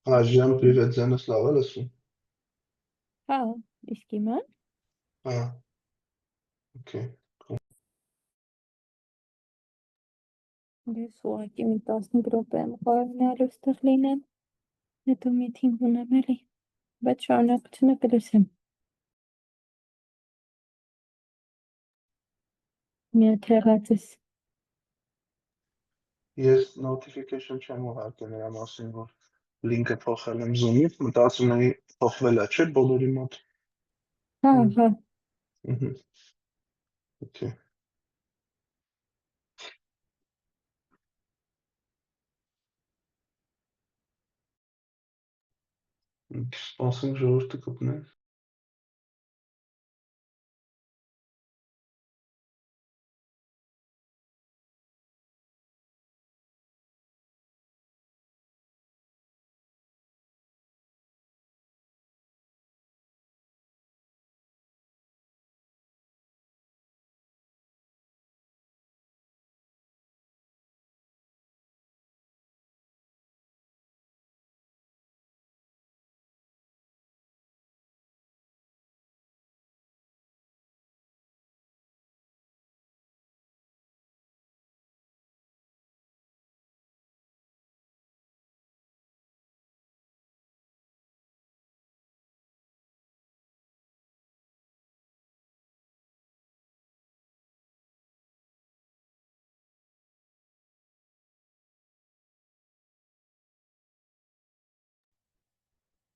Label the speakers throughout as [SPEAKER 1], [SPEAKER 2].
[SPEAKER 1] Այժմ պրիվետ ձենս լավ է լսում։
[SPEAKER 2] Հա, իսկ իմը։
[SPEAKER 1] Հա, օքեյ։
[SPEAKER 2] Ես ուղղակի մի 15 րոպե եմ կարողանալու ստեղ լինեմ, հետո միտինգ ունեմ էլի, բայց շարունակությունը կլսեմ։ Միա թերացես։
[SPEAKER 1] Ես notification չեմ ուղարկել նրա մասին, որ լինքը փոխել եմ Zoom-ից, մտածում էի փոխվել է, չէ՞ բոլորի մոտ։
[SPEAKER 2] Հա, հա,
[SPEAKER 1] Ահա, օքեյ։ Սպասենք ժողովուրդը կպնե։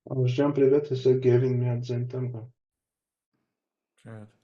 [SPEAKER 1] Ժան, привет, ես Գևին մի հատ ձեն տամ։
[SPEAKER 3] Привет.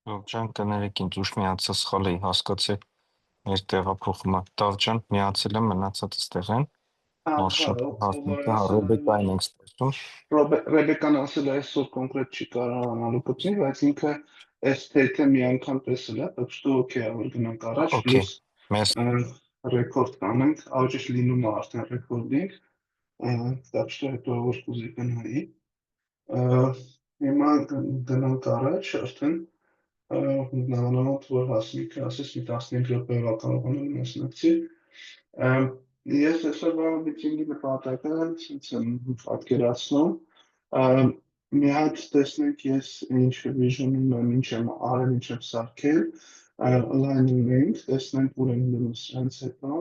[SPEAKER 4] Ջան, կներեք ինձ ուշ միացա սխալ էի հասկացի մեր տեղափոխումը։ Տավջան միացել եմ մնացածը ստեղ են։ Մարշրուտ հասնիկը Ռեբեկային ենք ստեղծում։
[SPEAKER 1] Ռեբեկան ասել է այսօր կոնկրետ չի կարողանալու գտնել, բայց ինքը այս թեթը մի անգամ տեսել է, так что օքեյ է, որ գնանք առաջ,
[SPEAKER 4] Okay,
[SPEAKER 1] պլյուս
[SPEAKER 4] մեզ
[SPEAKER 1] ռեկորդ կանենք, աուջիշ լինում է արդեն ռեկորդինգ, так что հետո որ կուզի գնայի։ Հիմա գնանք առաջ, արդեն նավանավանդ որ հասնիքը ասես մի 15 րոպեվա կարողանալ մասնակցի։ Ես այսօրվա միտինգի նպատակը ցույց եմ պատկերացնում, մի հատ տեսնենք ես ինչ վիժնում եմ, ինչ եմ արել, ինչ եմ սարքել, align-ում ենք, տեսնենք ուր ենք գնում սրանց հետո,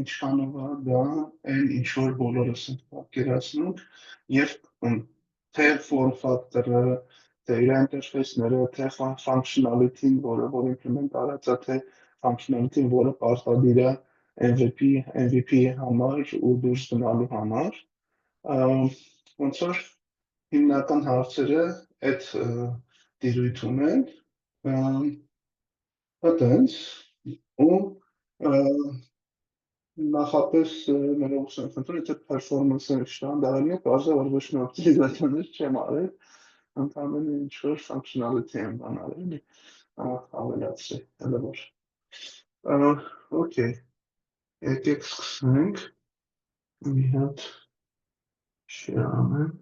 [SPEAKER 1] ինչքանով է դա այն ինչ որ բոլորս ենք պատկերացնում եւ թե form factor-ը, թե իր ինտերֆեյսները, թե functionality-ն, որ implement արած է, թե functionality-ն, որը պարտադիր է MVP համար ու դուրս գնալու համար, ոնց որ հիմնական հարցերը այդ դիրույթում են, այտենց ու նախապես ներողություն եմ խնդրում, եթե performance-ը շտանդարանի է, բարձր որ ոչ մի օպտիմիզացիաներ չեմ արել, ընդհանրապես ինչ որ functionality եմ բանալ էլի, ավելացրի, հələ որ։ Okay, եկեք սկսենք, մի հատ share անեմ,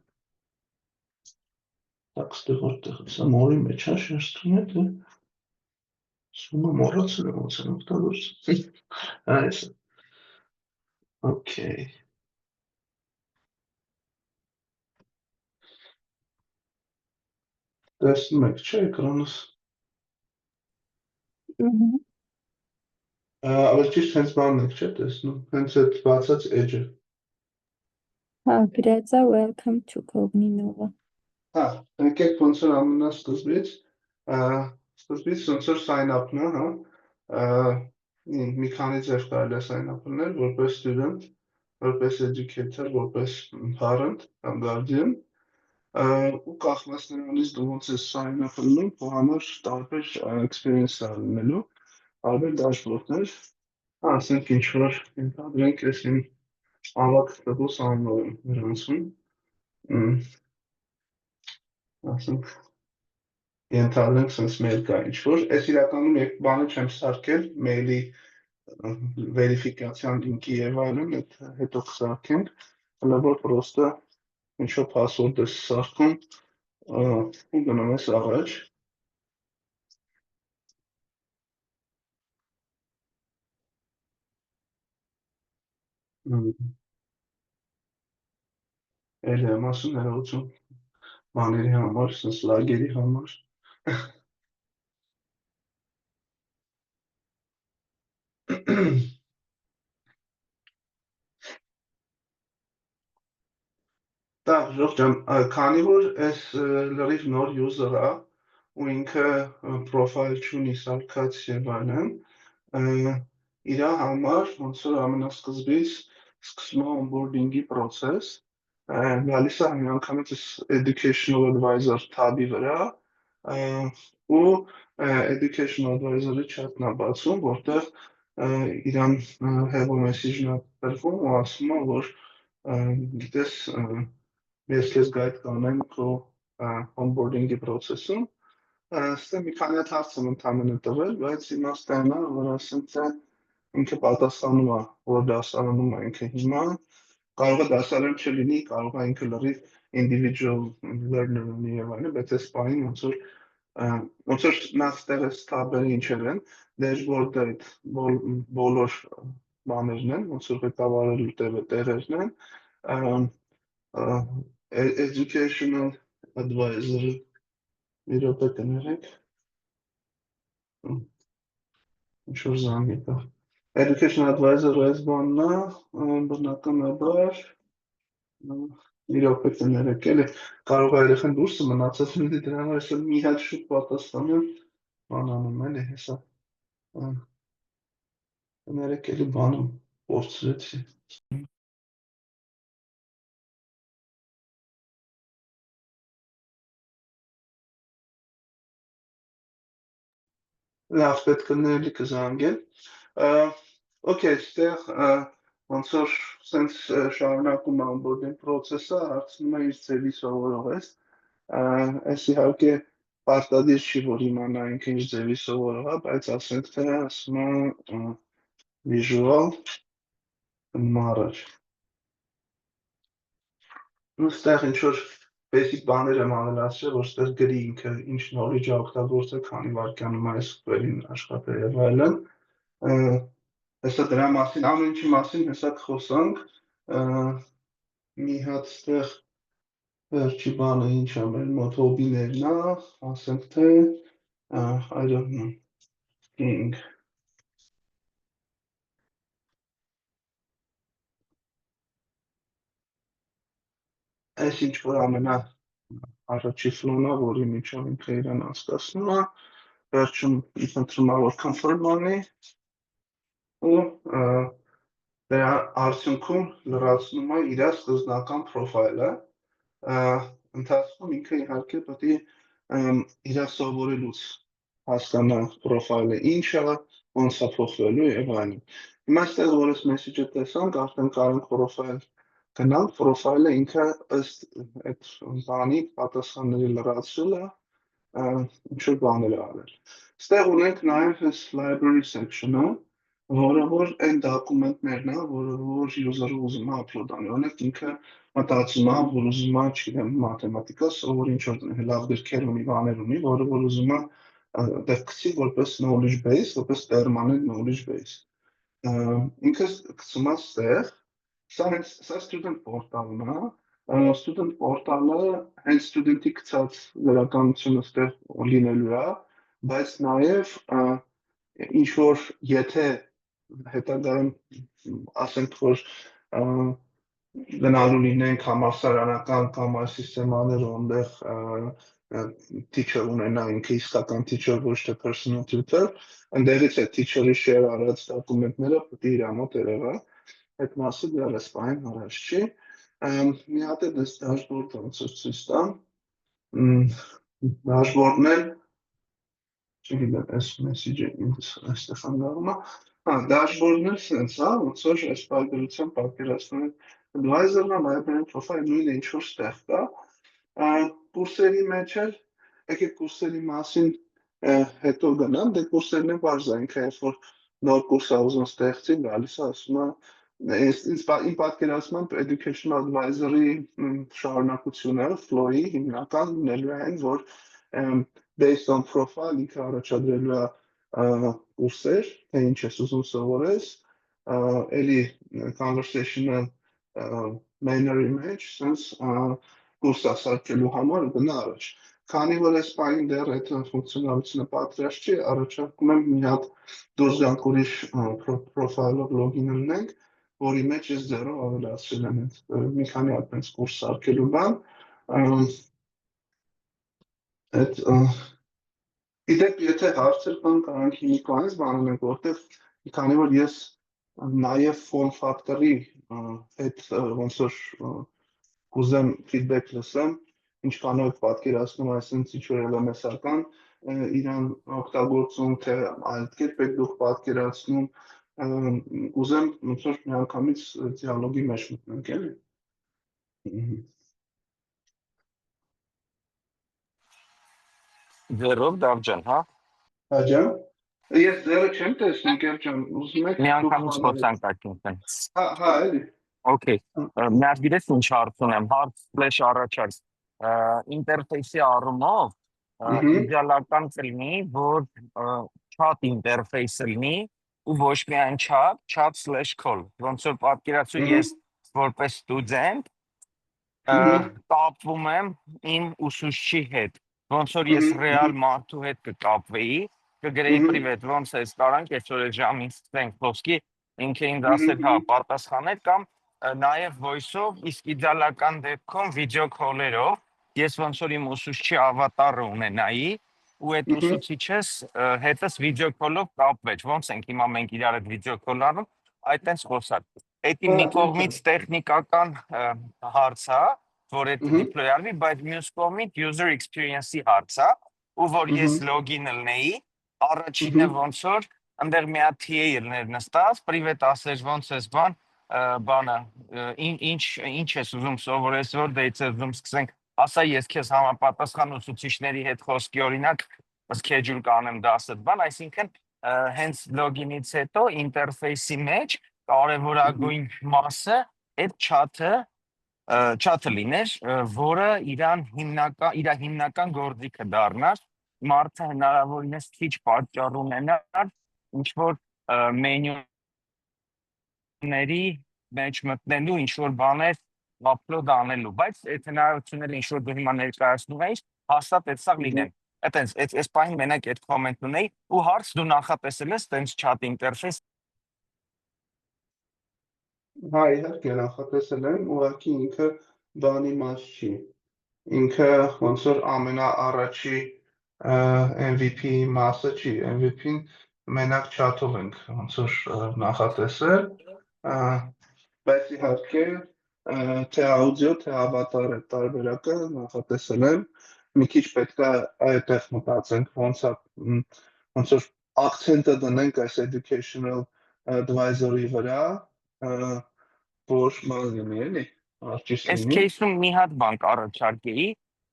[SPEAKER 1] так, ստեղ որտեղ է, մորի մեջ է շերստում է, թե սումը մորացել եմ ոնց եմ օգտագործում, այս, okay, տեսնում եք, չէ, էկրանս, Aber ճիշտ հենց բանն եք չէ տեսնում, հենց այդ բացած edge-ը։
[SPEAKER 2] Հա, գրած է welcome to Cogninova։
[SPEAKER 1] Հա, եկեք ոնց որ ամենասկզբից, ոնց որ sign up-ն է, հա, մի քանի ձև կարելի է sign up-նել, որպես student, որպես educator, որպես parent կամ guardian, ու կախված նրանից դու ոնց ես sign up-նում, քո համար տարբեր experience-ը լինելու, տարբեր dashboard-ներ, ասենք ինչ որ ենթադրենք ես իմ ավակ տվոս անունով եմ նրանցում, ասենք ենթադրենք sense mail կա ինչ որ, ես իրականում երբ բանը չեմ սարքել, mail-ի վերիֆիկացիան լինքի եւ այլն, հետո կսարքենք, հələ որ պրոստը ինչ որ password ես սարքում, ու գնում ես առաջ։ Էլ եմ ասում ներողություն բաների համար, sense lag-երի համար։ Դա ժողջան, քանի որ այս լրիվ նոր user է ու ինքը profile չունի սարքած եւ այլն, իրա համար ոնց որ ամենասկզբից սկսում է onboarding-ի process, գալիս է միանգամից educational advisor tab-ի վրա ու educational advisor-ի chat-ն է բացում, որտեղ իրան hello message-ն է տրվում ու ասում է, որ գիտես ես քեզ գայդ կանեմ քո onboarding-ի process-ում, ստե մի քանի հատ հարց եմ ընդհանրապես տվել, բայց իմաստը այն է, որ ասենք թե ինքը պատասխանում է, որ դասարանում է ինքը հիմա, կարող է դասարան չլինի, կարող է ինքը լրիվ individual learner ունի եւ այլն, բայց այս բանին ոնց որ նա ստեղծ tab-երը ինչեր են, dashboard-ը այդ բոլոր բաներն են, ոնց որ ղեկավարելու տեղերն են, educational advisor-ը մի րոպե կներեք, ինչ որ զանգ եկավ, educational advisor-ը այս բանն է, բնականաբար, մի րոպե կներեք, էլի կարող է երեխան դուրս մնացած լինի, դրա համար ես մի հատ շուտ պատասխանում բան անում էլի, հեսա կներեք էլի բանում փորձրեցի։ Լավ, պետք է ներելի կզանգել։ Okay, այստեղ ոնց որ sense շարունակում է onboarding process-ը, հարցնում է ինչ ձևի սովորող ես։ Այս իհարկե պարտադիր չի, որ իմանա ինքը ինչ ձևի սովորող է, բայց ասենք թե ասում է visual marriage։ Ու ստեղ ինչ որ basic բաներ եմ ավելացրել, որ ստեղ գրի ինքը ինչ knowledge-ը օգտագործել, քանի վայրկյանում այս query-ն աշխատել եւ այլն։ Հեսա դրա մասին, ամեն ինչի մասին հեսա կխոսանք, մի հատ ստեղ վերջի բանը ինչ է մեր մոտ հոբիներն է, ասենք թե, I don't know, king։ Այս ինչ որ ամենա առաջի ֆլոնը, որի միջով ինքը իրան անցկացնում է, վերջում ընտրում է, որ confirm անի ու դրա արդյունքում լրացնում է իր սկզբնական պրոֆայլը, ընթացքում ինքը իհարկե պետք է իր սովորելուց հասկանա պրոֆայլը ինչ է, ոնց է փոխվելու եւ այլն։ Հիմա այստեղ որ այս մեսեջը տեսանք, արդեն կարող ենք պրոֆայլ գնալ, պրոֆայլը ինքը ըստ այդ բանի պատասխանների լրացրելը ինչ որ բաներ արել։ Այստեղ ունենք նաեւ այս library section-ը, որը որ այն դոկումենտներն է, որ user-ը ուզում է upload անի, օրինակ ինքը մտածում է, որ ուզում է, չգիտեմ, մաթեմատիկա, որ ինչ որ լավ գրքեր ունի, բաներ ունի, որը որ ուզում է դեռ գցի որպես knowledge base, որպես permanent knowledge base։ Ինքը գցում է ստեղ, սա student portal-ն է, student portal-ը հենց student-ի գցած լրատվությունը ստեղ լինելու է, բայց նաև ինչ որ եթե հետագայում ասենք որ գնալու լինենք համալսարանական կամ այլ սիստեմաներ, որտեղ teacher ունենա ինքը իսկական teacher, ոչ թե personal tutor, ընդեղից է teacher-ի share արած դոկումենտները պետք է իր մոտ երևա, այդ մասը դեռ այս պահին առաջ չի։ Մի հատ է դες dashboard ոնց որ ցույց տամ, dashboard-ն էլ չգիտեմ, այս message-ը ինձ այստեղ անգարում է, dashboard-ն էլ սենց, ոնց որ այս պայքարության պատկերացնում են advisor-ն, library profile նույնը ինչ որ ստեղ կա, կուրսերի մեջ էլ, եկեք կուրսերի մասին հետո գնամ, դե կուրսերն են բարձր, ինքը երբ որ նոր կուրս է ուզում ստեղծի, գալիս է ասում է, իմ պատկերացմամբ educational advisor-ի շարունակությունը, flow-ի հիմնական լինելու են, որ based on profile ինքը առաջադրելու է կուրսեր, թե ինչ ես ուզում սովորես, էլի conversation-ը manner-ի մեջ, sense կուրս ասարկելու համար գնա առաջ։ Քանի որ այս պահին դեռ այդ ֆունկցիոնալությունը պատրաստ չի, առաջարկում եմ մի հատ դուրս գանք ուրիշ profile-ով login լինենք, որի մեջ ես ձեռով ավելացրել եմ մի քանի հատ այնց կուրս սարքելու բան։ Գիտեք, եթե հարցեր կան, կարանք հիմիկվանից բանանենք, որտեղ քանի որ ես նաև form factor-ի հետ ոնց որ կուզեմ feedback լսեմ, ինչքանով պատկերացնում այսինքն ինչ որ LMS-ական իրան օգտագործում, թե այլ կերպ եք դուք պատկերացնում, ուզեմ ոնց որ միանգամից դիալոգի մեջ մտնենք, էլի։
[SPEAKER 4] Ձերով Դավջան, հա։
[SPEAKER 1] Աջան։ Ես ձերը չեմ տեսնում, Գերջան, ուզում եք
[SPEAKER 4] Միանգամից խոսանք այդքան։
[SPEAKER 1] Հա, էլի։
[SPEAKER 4] Okay, միած գիտես ինչ հարց ունեմ, հարց/ առաջարկ, ինտերֆեյսի առումով իդեալական կլինի, որ chat ինտերֆեյսը լինի ու ոչ միայն chat/call, ոնց որ պատկերացու ես որպես ստուդենտ կապվում եմ իմ ուսուցչի հետ, ոնց որ ես ռեալ մարդու հետ կկապվեի, կգրեի պրիվետ, ոնց ես կարանք այսօր այդ ժամին ստենք խոսքի, ինքը ինձ ասել հա պատասխանել կամ նաև voice-ով, իսկ իդեալական դեպքում վիդեո քոլերով ես ոնց որ իմ ուսուցչի ավատարը ունենայի ու այդ ուսուցիչս հետս վիդեո քոլով կապվեց, ոնց ենք հիմա մենք իրար հետ վիդեո քոլ անում, այդտենց խոսակ։ Էդի մի կողմից տեխնիկական հարց է, որ այդ deploy արվի, բայց մյուս կողմից user experience-ի հարց է, ու որ ես login լնեի, առաջինը ոնց որ ընդեղ մի հատ TA լներ նստած, պրիվետ ասեր ոնց ես բանը, ինչ ես ուզում սովորես, որ դեից ես ուզում սկսենք, ասա ես քեզ համապատասխան ուսուցիչների հետ խոսքի օրինակ schedule կանեմ դասդ բան, այսինքն հենց login-ից հետո ինտերֆեյսի մեջ կարևորագույն մասը այդ chat-ը լիներ, որը իր հիմնական գործիքը դառնար, մարդը հնարավորինս քիչ պատճառ ունենար, ինչ որ մենյուների մեջ մտնելու, ինչ որ բաներ upload անելու, բայց այդ հնարավորությունները ինչ որ դու հիմա ներկայացնում ես, հաստատ այդ սա լինեն։ Այս պահին մենակ այդ կոմենտ ունեի ու հարց դու նախատեսել ես տենց chat interface։
[SPEAKER 1] Հա, իհարկե նախատեսել եմ, ուղղակի ինքը բանի մաս չի։ Ինքը ոնց որ ամենաառաջի MVP մասը չի, MVP-ն մենակ chat-ով ենք ոնց որ նախատեսել, բայց իհարկե թե audio, թե avatar է տարբերակը նախատեսել եմ, մի քիչ պետք է այդտեղ մտածենք, ոնց որ акցենտը դնենք այս educational advisor-ի վրա, որ ման լինի, էլի, արջիս լինի։
[SPEAKER 4] Այս case-ում մի հատ բան կառաջարկեի,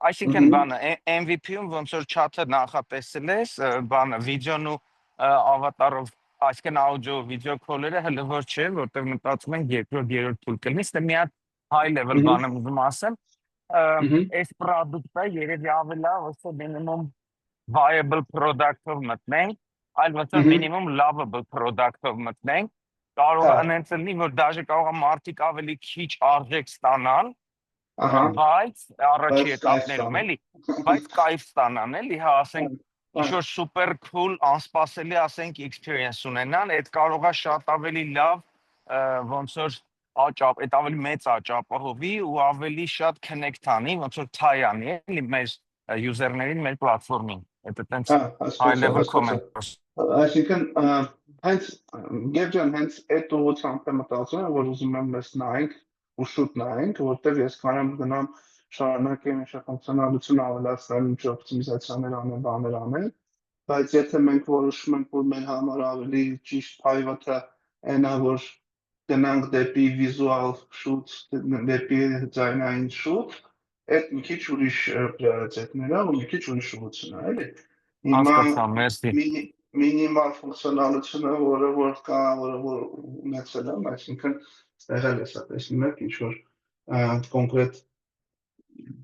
[SPEAKER 4] այսինքն բանը MVP-ում ոնց որ chat-ը նախատեսել ես, բանը վիդեոն ու ավատարով, այսինքն audio վիդեո քոլերը հələ որ չէ, որտեղ մտածում ենք երկրորդ, երրորդ փուլ կլինի, ստե մի հատ high level բան եմ ուզում ասեմ, այս product-ը երևի ավելի ոչ թե minimum viable product-ով մտնենք, այլ ոչ թե minimum lovable product-ով մտնենք, կարող է այնց լինի, որ դաժե կարող է մարդիկ ավելի քիչ արժեք ստանան, բայց առաջի էտապներում էլի, բայց կայֆ ստանան էլի, հա ասենք ինչ-որ super cool, անսպասելի, ասենք, experience ունենան, այդ կարող է շատ ավելի լավ ոնց որ այդ ավելի մեծ աճապահովի ու ավելի շատ connect անի, ոնց որ tie անի, էլի մեր user-ներին, մեր պլատֆորմին։ Այդ տենց high level comment։
[SPEAKER 1] Այսինքն հենց Գերջան հենց այդ ուղղությամբ եմ մտածում, որ ուզում եմ մեզ նայենք ու շուտ նայենք, որտեղ ես կարամ գնամ շարունակեմ ինչ-որ ֆունկցիոնալություն ավելացնել, ինչ-որ օպտիմիզացիաներ անել, բաներ անել, բայց եթե մենք որոշում ենք, որ մեր համար ավելի ճիշտ pivot-ը այնա, որ գնանք դեպի վիզուալ շուտ, դեպի ձայնային շուտ, այդ մի քիչ ուրիշ priority-ներ ու մի քիչ ուրիշ ուղղություն է, էլի։
[SPEAKER 4] Հասկացա, մերսի։
[SPEAKER 1] Մինիմալ ֆունկցիոնալությունը, որը կա, որը ունեցել եմ, այսինքն ստեղ էլ ես տեսնում եք ինչ-որ կոնկրետ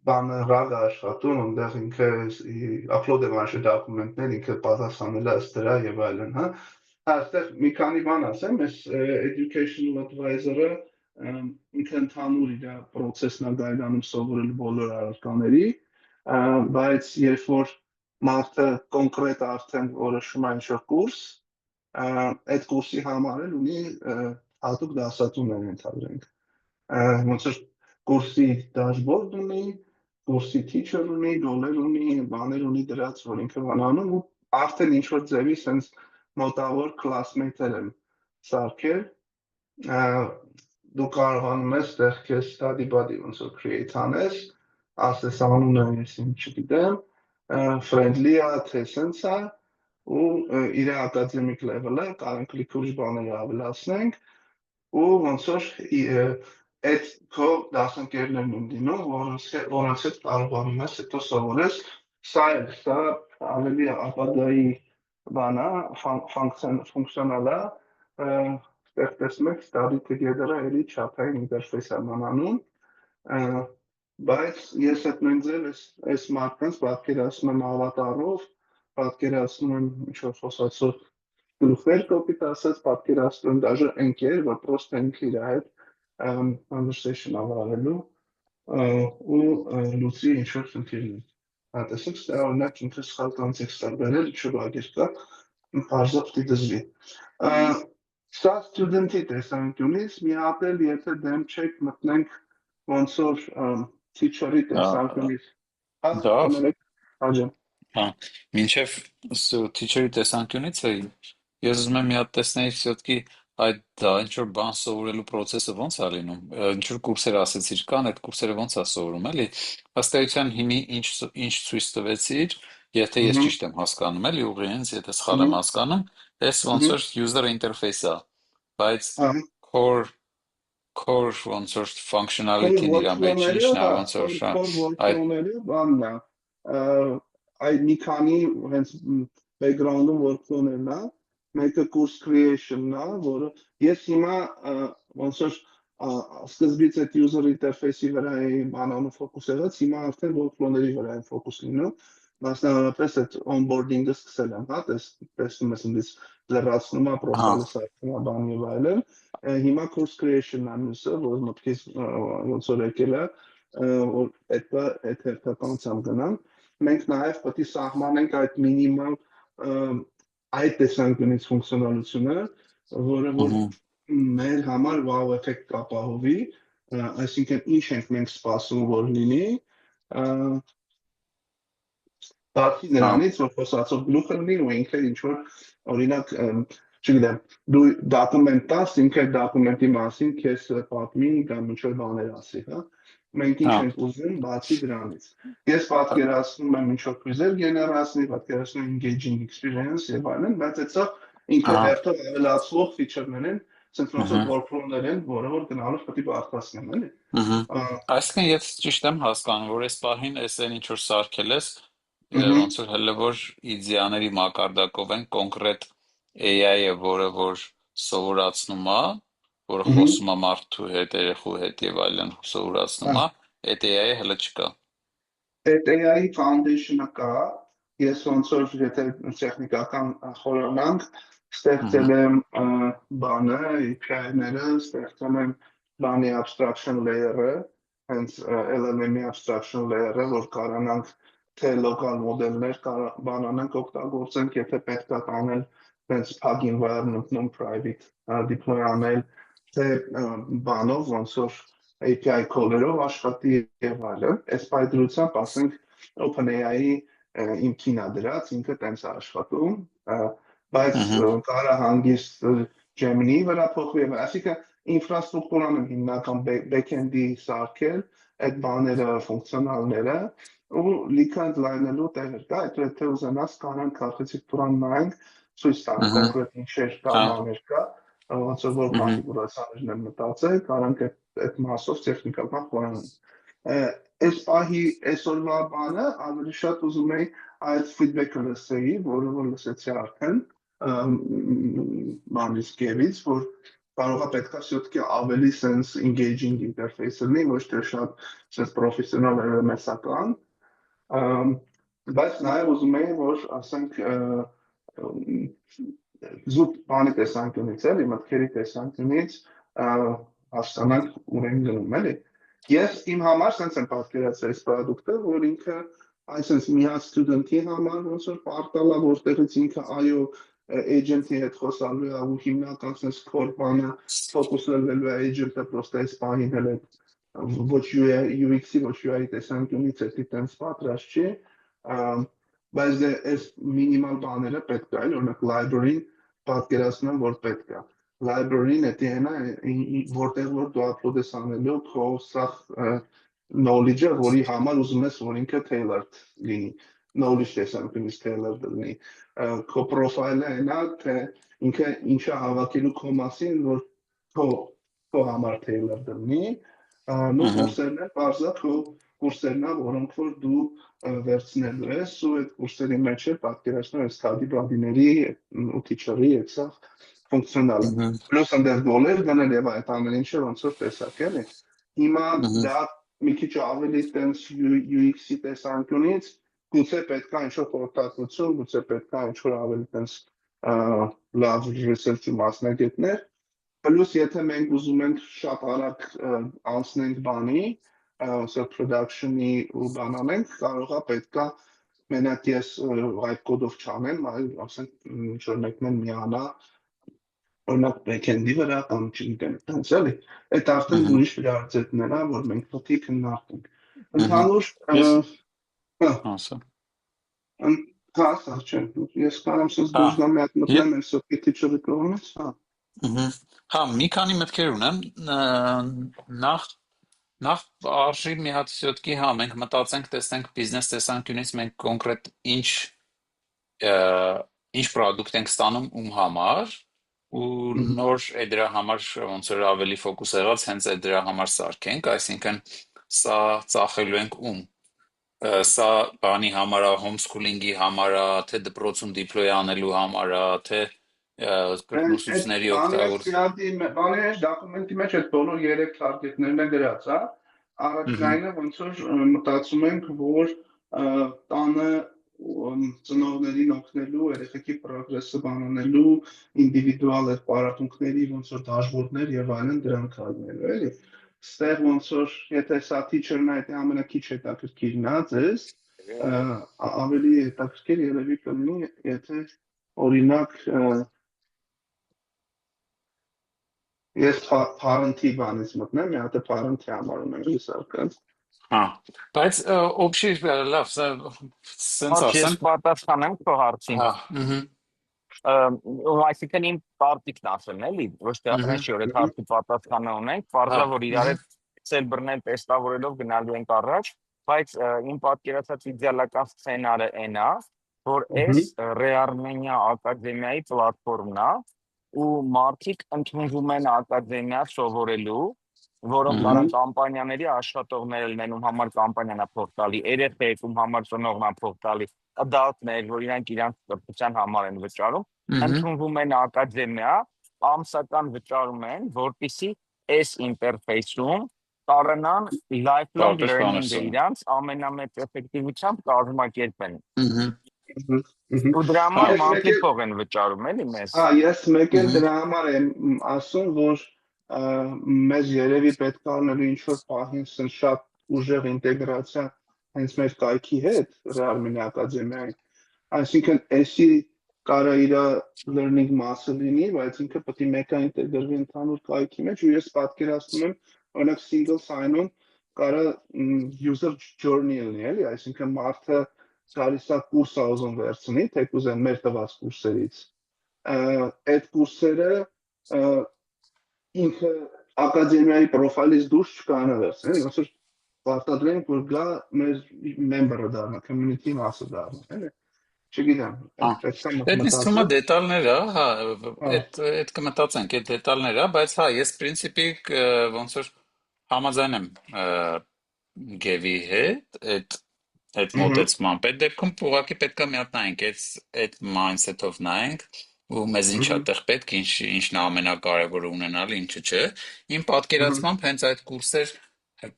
[SPEAKER 1] բանը ռագ աշխատում, այնտեղ ինքը upload եմ արել դոկումենտներ, ինքը պատասխանել է ըստ դրա եւ այլն, հա։ Այստեղ մի քանի բան ասեմ, այս educational advisor-ը ինքը ընդհանուր իր process-ն է գայդանում սովորելու բոլոր առարկաների, բայց երբ որ մարդը կոնկրետ արդեն որոշում է ինչ-որ կուրս, այդ կուրսի համար էլ ունի հատուկ դասատուներ ընդհանրենք։ Ոնց որ կուրսի դաշբորդ ունի, կուրսի teacher ունի, գոլեր ունի, բաներ ունի դրած, որ ինքը բանանում ու արդեն ինչ-որ ձևի սենց մոտավոր classmate-եր են սարքել, դու կարողանում ես տեղ քեզ study buddy ոնց որ create անես, ասես անունը ես չգիտեմ, friendly-ա, թե սենց է, ու իր academic level-ը կարանք լիքուրջ բաներ ավելացնենք, ու ոնց որ այդ քո դասընկերներն են դինում, որոնց հետ կարողանում ես հետո սովորես, սա ավելի ապագայի բան է, ֆունկցիոնալ է, ստեղ տեսնում եք study together-ը էլի չափային ինտերֆեյս է մանանում, բայց ես այդ նույն ձև այս մարդկանց պատկերացնում եմ ավատարով, պատկերացնում եմ ինչ-որ խոսացող գլուխներ կոպիտ ասած, պատկերացնում եմ դաժե ընկեր, որ պրոստը ինքը իր հետ conversation ավարելու ու լուծի ինչ-որ խնդիրներ։ Տեսեք, ստեղ օրինակ ինքը սխալ կոնտեքստ է բերել, ինչ-որ կա, բարձր պիտի դզվի։ Սա ստուդենտի տեսանկյունից մի հատ էլ եթե դեմ չեք մտնենք ոնց որ teacher-ի տեսանկյունից։
[SPEAKER 5] Մինչև teacher-ի տեսանկյունից է, ես ուզում եմ մի հատ տեսնել все-таки այդ ինչ-որ բան սովորելու process-ը ոնց է լինում, ինչ-որ կուրսեր ասեցիր կան, այդ կուրսերը ոնց է սովորում, էլի, ըստ էության հիմի ինչ ցույց տվեցիր, եթե ես ճիշտ եմ հասկանում, էլի ուղիղ, եթե սխալ եմ հասկանում, այս ոնց որ user interface-ը, բայց core ոնց որ functionality-ն իր մեջ ինչն է, ոնց որ
[SPEAKER 1] workflow-ների բանն է, այդ մի քանի հենց background-ում workflow-ներն է, մեկը course creation-ն է, որը ես հիմա ոնց որ սկզբից այդ user interface-ի վրա եմ անանում ֆոկուս եղած, հիմա արդեն workflow-ների վրա եմ ֆոկուս լինում, մասնավորապես այդ onboarding-ը սկսել եմ, հա, տեսնում ես ինձ լրացնում է, պրոֆայլը սարքում է, բան եւ այլն, հիմա course creation-ն է մյուսը, որ մտքից ոնց որ եկել է, որ այդ հերթականությամբ գնանք, մենք նաև պետք է սահմանենք այդ մինիմալ այդ տեսանկյունից ֆունկցիոնալությունը, որը որ մեր համար wow effect կապահովի, այսինքն ինչ ենք մենք սպասում որ լինի, բացի նրանից, որ խոսացող գլուխը լինի ու ինքը ինչ-որ օրինակ, չգիտեմ, դու դոկումենտ տաս, ինքը դոկումենտի մասին քեզ պատմի կամ ինչ-որ բաներ ասի, հա, մենք ինչ ենք ուզում բացի դրանից։ Ես պատկերացնում եմ ինչ-որ քույզեր գեներացնի, պատկերացնում եմ engaging experience եւ այլն, բայց այդսա ինքը հերթով ավելացվող feature-ներ են, ասենք ոնց որ workflow-ներ են, որը որ գնալով պետք է բարձրացնեմ, էլի։
[SPEAKER 5] Այսինքն ես ճիշտ եմ հասկանում, որ այս պահին այս այն ինչ որ սարքել ես, ոնց որ հələ որ իդեաների մակարդակով են կոնկրետ AI-ը, որը որ սովորացնում է, որը խոսում է մարդու հետ, երեխու հետ եւ այլն սովորացնում է, այդ AI-ը հələ չկա։
[SPEAKER 1] Այդ AI-ի foundation-ը կա, ես ոնց որ եթե տեխնիկական խորանանք, ստեղծել եմ բանը, API-ները, ստեղծել եմ բանի abstraction layer-ը, հենց LLM-ի abstraction layer-ը, որ կարողանանք թե լոկալ մոդելներ բանանենք օգտագործենք, եթե պետք է կանել հենց plug environment-ում private deploy անել, թե բանով ոնց որ API call-երով աշխատի եւ այլն, այս պայծրությամբ ասենք OpenAI-ի ինքին է դրած, ինքը տենց է աշխատում, բայց կարա հանգիստ Gemini-ի վրա փոխվի, այսինքն ինֆրաստրուկտուրան են հիմնական back-end-ի սարքել, այդ բաները, ֆունկցիոնալները, ու լիքը ընդլայնելու տեղեր կա, եթե ուզենաս կանանք արխիտեկտուրան նայենք, ցույց տանք կոնկրետ ինչեր կա, բաներ կա, ոնց որ կոնֆիգուրացիաներն են մտածել, կարանք այդ մասով տեխնիկական խորանանք։ Այս պահի այսօրվա բանը ավելի շատ ուզում էի այդ feedback-ը լսեի, որը որ լսեցի արդեն բանից կևից, որ կարող է պետքա все-таки ավելի sense engaging interface լինի, ոչ թե շատ sense professional LMS-ական, բայց նաև ուզում էի, որ ասենք զուտ բանի տեսանկյունից էլի, մտքերի տեսանկյունից հասկանանք ուր են գնում էլի։ Ես իմ համար sense եմ պատկերացրել այս product-ը, որ ինքը այսպես միած student-ի համար ոնց որ պարտալա, որտեղից ինքը այո agent-ի հետ խոսալու է ու հիմնական sense core բանը ֆոկուսվելու է agent-ը պրոստը այս պահին էլ ոչ UX-ի, ոչ UI-ի տեսանկյունից էդի տենց պատրաստ չի, բայց այս մինիմալ բաները պետք է, օրինակ library-ին պատկերացնում որ պետք է։ Library-ն էդի հենա, որտեղ որ դու upload ես անելու քո սախ knowledge-ը, որի համար ուզում ես, որ ինքը tailored լինի, knowledge տեսանկյունից tailored լինի։ Քո profile-ը հենա, թե ինքը ինչա հավաքելու քո մասին, որ քո համար tailored լինի, նույն կուրսերն են, բարձա քո կուրսերն է, որոնք որ դու վերցնելու ես ու այդ կուրսերի մեջ է պատկերացնում ես study buddy-ների ու teacher-ի այդ սա ֆունկցիոնալը։ Պլյուս ընդեր գոլեր դնել եւ այդ ամեն ինչը ոնց որ տեսակ էլի։ Հիմա դա մի քիչ ավելի տենց UX-ի տեսանկյունից գուցե պետք է ինչ-որ խորհրդատվություն, գուցե պետք է ինչ-որ ավելի տենց լավ research-ի մասնագետներ, պլյուս եթե մենք ուզում ենք շատ արագ անցնենք բանի, սա production-ի ու բանանենք, կարող է պետք է մենակ ես այդ կոդով չանեմ, այլ ասենք ինչ-որ մեկն են միանա, օրինակ back-end-ի վրա կամ չգիտեմ, տենց էլի, այդ արդեն ուրիշ priority-ներ է, որ մենք պետք է քննարկենք։ Ընդհանուր Հասա, չէ, ես կարամ սենց դուժնամ մի հատ մտնեմ են սոտքի teacher-ի կողմից,
[SPEAKER 5] Հա, մի քանի մտքեր ունեմ, նախ արժի մի հատ սյոտքի, հա, մենք մտածենք, տեսնենք բիզնես տեսանկյունից մենք կոնկրետ ինչ պրոդուկտ ենք ստանում ում համար ու նոր դրա համար ոնց որ ավելի ֆոկուս եղած հենց դրա համար սարքենք, այսինքն սա ծախելու ենք ում, սա բանի համար է, homeschooling-ի համար է, թե դպրոցում deploy անելու համար է, թե կրկնուսուցիչների օգտագործում։
[SPEAKER 1] Բանի մեջ դոկումենտի մեջ այդ բոլոր 3 target-ներն է գրած, հա։ Առաջնայինը ոնց որ մտածում ենք, որ տանը ծնողներին օգնելու, երեխեքի պրոգրեսը բանանելու, ինդիվիդուալ այդ պարապմունքների ոնց որ դաշբորդներ եւ այլն դրանք հայտնելու, էլի։ Ստեղ ոնց որ եթե սա teacher-ն այդ ամենաքիչ հետաքրքիրն է ձեզ, ավելի հետաքրքիր երևի կլինի, եթե օրինակ ես parent-ի բանից մտնեմ, մի հատ parent-ի համար ունեմ սարքած։
[SPEAKER 5] Հա, բայց օբշի լավ, սենց ասեմ։
[SPEAKER 4] Ես պատասխանեմ քո հարցին։ Այսինքն իմ պարտիկն ասեմ, էլի, ոչ թե ապրենշի որ այդ հարցի պատասխանը ունենք, պարզա որ իրար հետ սելբրներ տեստավորելով գնալու ենք առաջ, բայց իմ պատկերացած իդեալական սցենարը այն է, որ այս Re-Armenia ակադեմիայի պլատֆորմն է ու մարդիկ ընդունվում են ակադեմիա սովորելու, որոնք կարող կամպանիաների աշխատողներ լինեն, ում համար կամպանիան է փոխտալի, երեխեք, ում համար ծնողն է փոխտալի, adult-ներ, որ իրանք իրանք կրթության համար են վճարում, ընդունվում են ակադեմիա, ամսական վճարում են, որպեսզի այս ինտերֆեյսում կարողանան lifelong learning-ը իրանք ամենամեծ էֆեկտիվությամբ կազմակերպեն։ Ու դրա համար մարդիկ փող են վճարում, էլի մեզ։
[SPEAKER 1] Հա, ես մեկ էլ դրա համար եմ ասում, որ մեզ երևի պետք է անելու ինչ-որ պահին շատ ուժեղ ինտեգրացիա հենց մեր կայքի հետ Real Mini Ակադեմիայի, այսինքն էսի կարա իր learning մասը լինի, բայց ինքը պետք է մեկը ինտեգրվի ընդհանուր կայքի մեջ, ու ես պատկերացնում եմ, օրինակ single sign-on կարա user journey լինի, էլի, այսինքն մարդը գալիս է կուրսը ուզում վերցնի, թեկուզ են մեր տված կուրսերից, այդ կուրսերը ինքը ակադեմիայի պրոֆայլից դուրս չկարողանա վերցնել, ոնց որ պարտադրենք, որ գա մեր member-ը դառնա, community մասը դառնա, էլի, չգիտեմ, պետք է
[SPEAKER 5] Այդ ինձ թվում է դետալներ է, հա,
[SPEAKER 1] Հա։
[SPEAKER 5] այդ կմտածենք, այդ դետալներ է, բայց հա, ես պրինցիպի ոնց որ համաձայն եմ Գևի հետ, այդ մոտեցմամբ, այդ դեպքում ուղղակի պետք է մի հատ նայենք, այդ mindset-ով նայենք, ու մեզ ինչ է տեղ պետք, ինչն է ամենակարևորը ունենալ, ինչը չէ, իմ պատկերացմամբ հենց այդ կուրսեր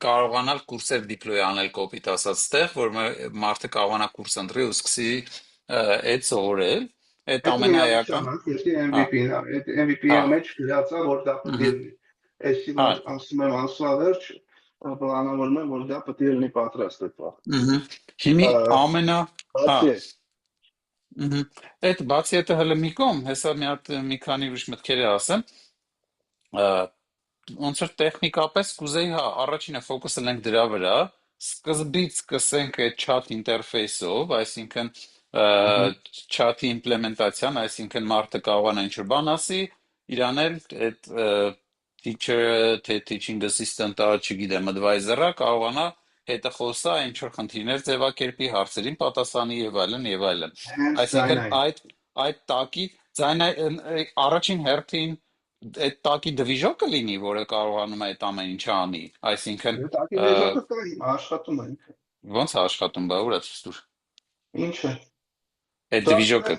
[SPEAKER 5] կարողանալ կուրսեր դիպլոյ անել կոպիտ ասած տեղ, որ մարդը կարողանա կուրս ընտրի ու սկսի այդ սովորել, այդ ամենաեական
[SPEAKER 1] MVP-ն, այդ MVP-ի մեջ գրած է, որ դա պետք է լինի, այսի որ ասում եմ ամսվա վերջ, պլանավորում եմ, որ դա պետք է լինի պատրաստ այդ վաղ։
[SPEAKER 5] Հիմի
[SPEAKER 1] Բացի
[SPEAKER 5] այդ բացի հետը հələ մի կողմ, հեսա մի քանի ուրիշ մտքեր ասեմ, ոնց որ տեխնիկապես կուզեի առաջինը ֆոկուսը լենք դրա վրա, սկզբից սկսենք այդ chat interface-ով, այսինքն chat-ի իմպլեմենտացիան, այսինքն մարդը կարողանա ինչ-որ բան ասի, իրան էլ այդ teacher-ը, թե teaching assistant-ը, չգիտեմ, advisor-ը կարողանա հետը խոսա, ինչ-որ խնդիրներ ձևակերպի, հարցերին պատասխանի եւ այլն եւ այլն։ Այսինքն այդ տակի առաջին հերթին այդ տակի դվիժոկը լինի, որը կարողանում է այդ ամեն ինչը անի, այսինքն
[SPEAKER 1] տակի դվիժոկը կա, աշխատում է ինքը։
[SPEAKER 5] Ոնց է աշխատում, բա ուր է ցույց տուր։
[SPEAKER 1] Ինչ է։
[SPEAKER 5] Այդ դվիժոկը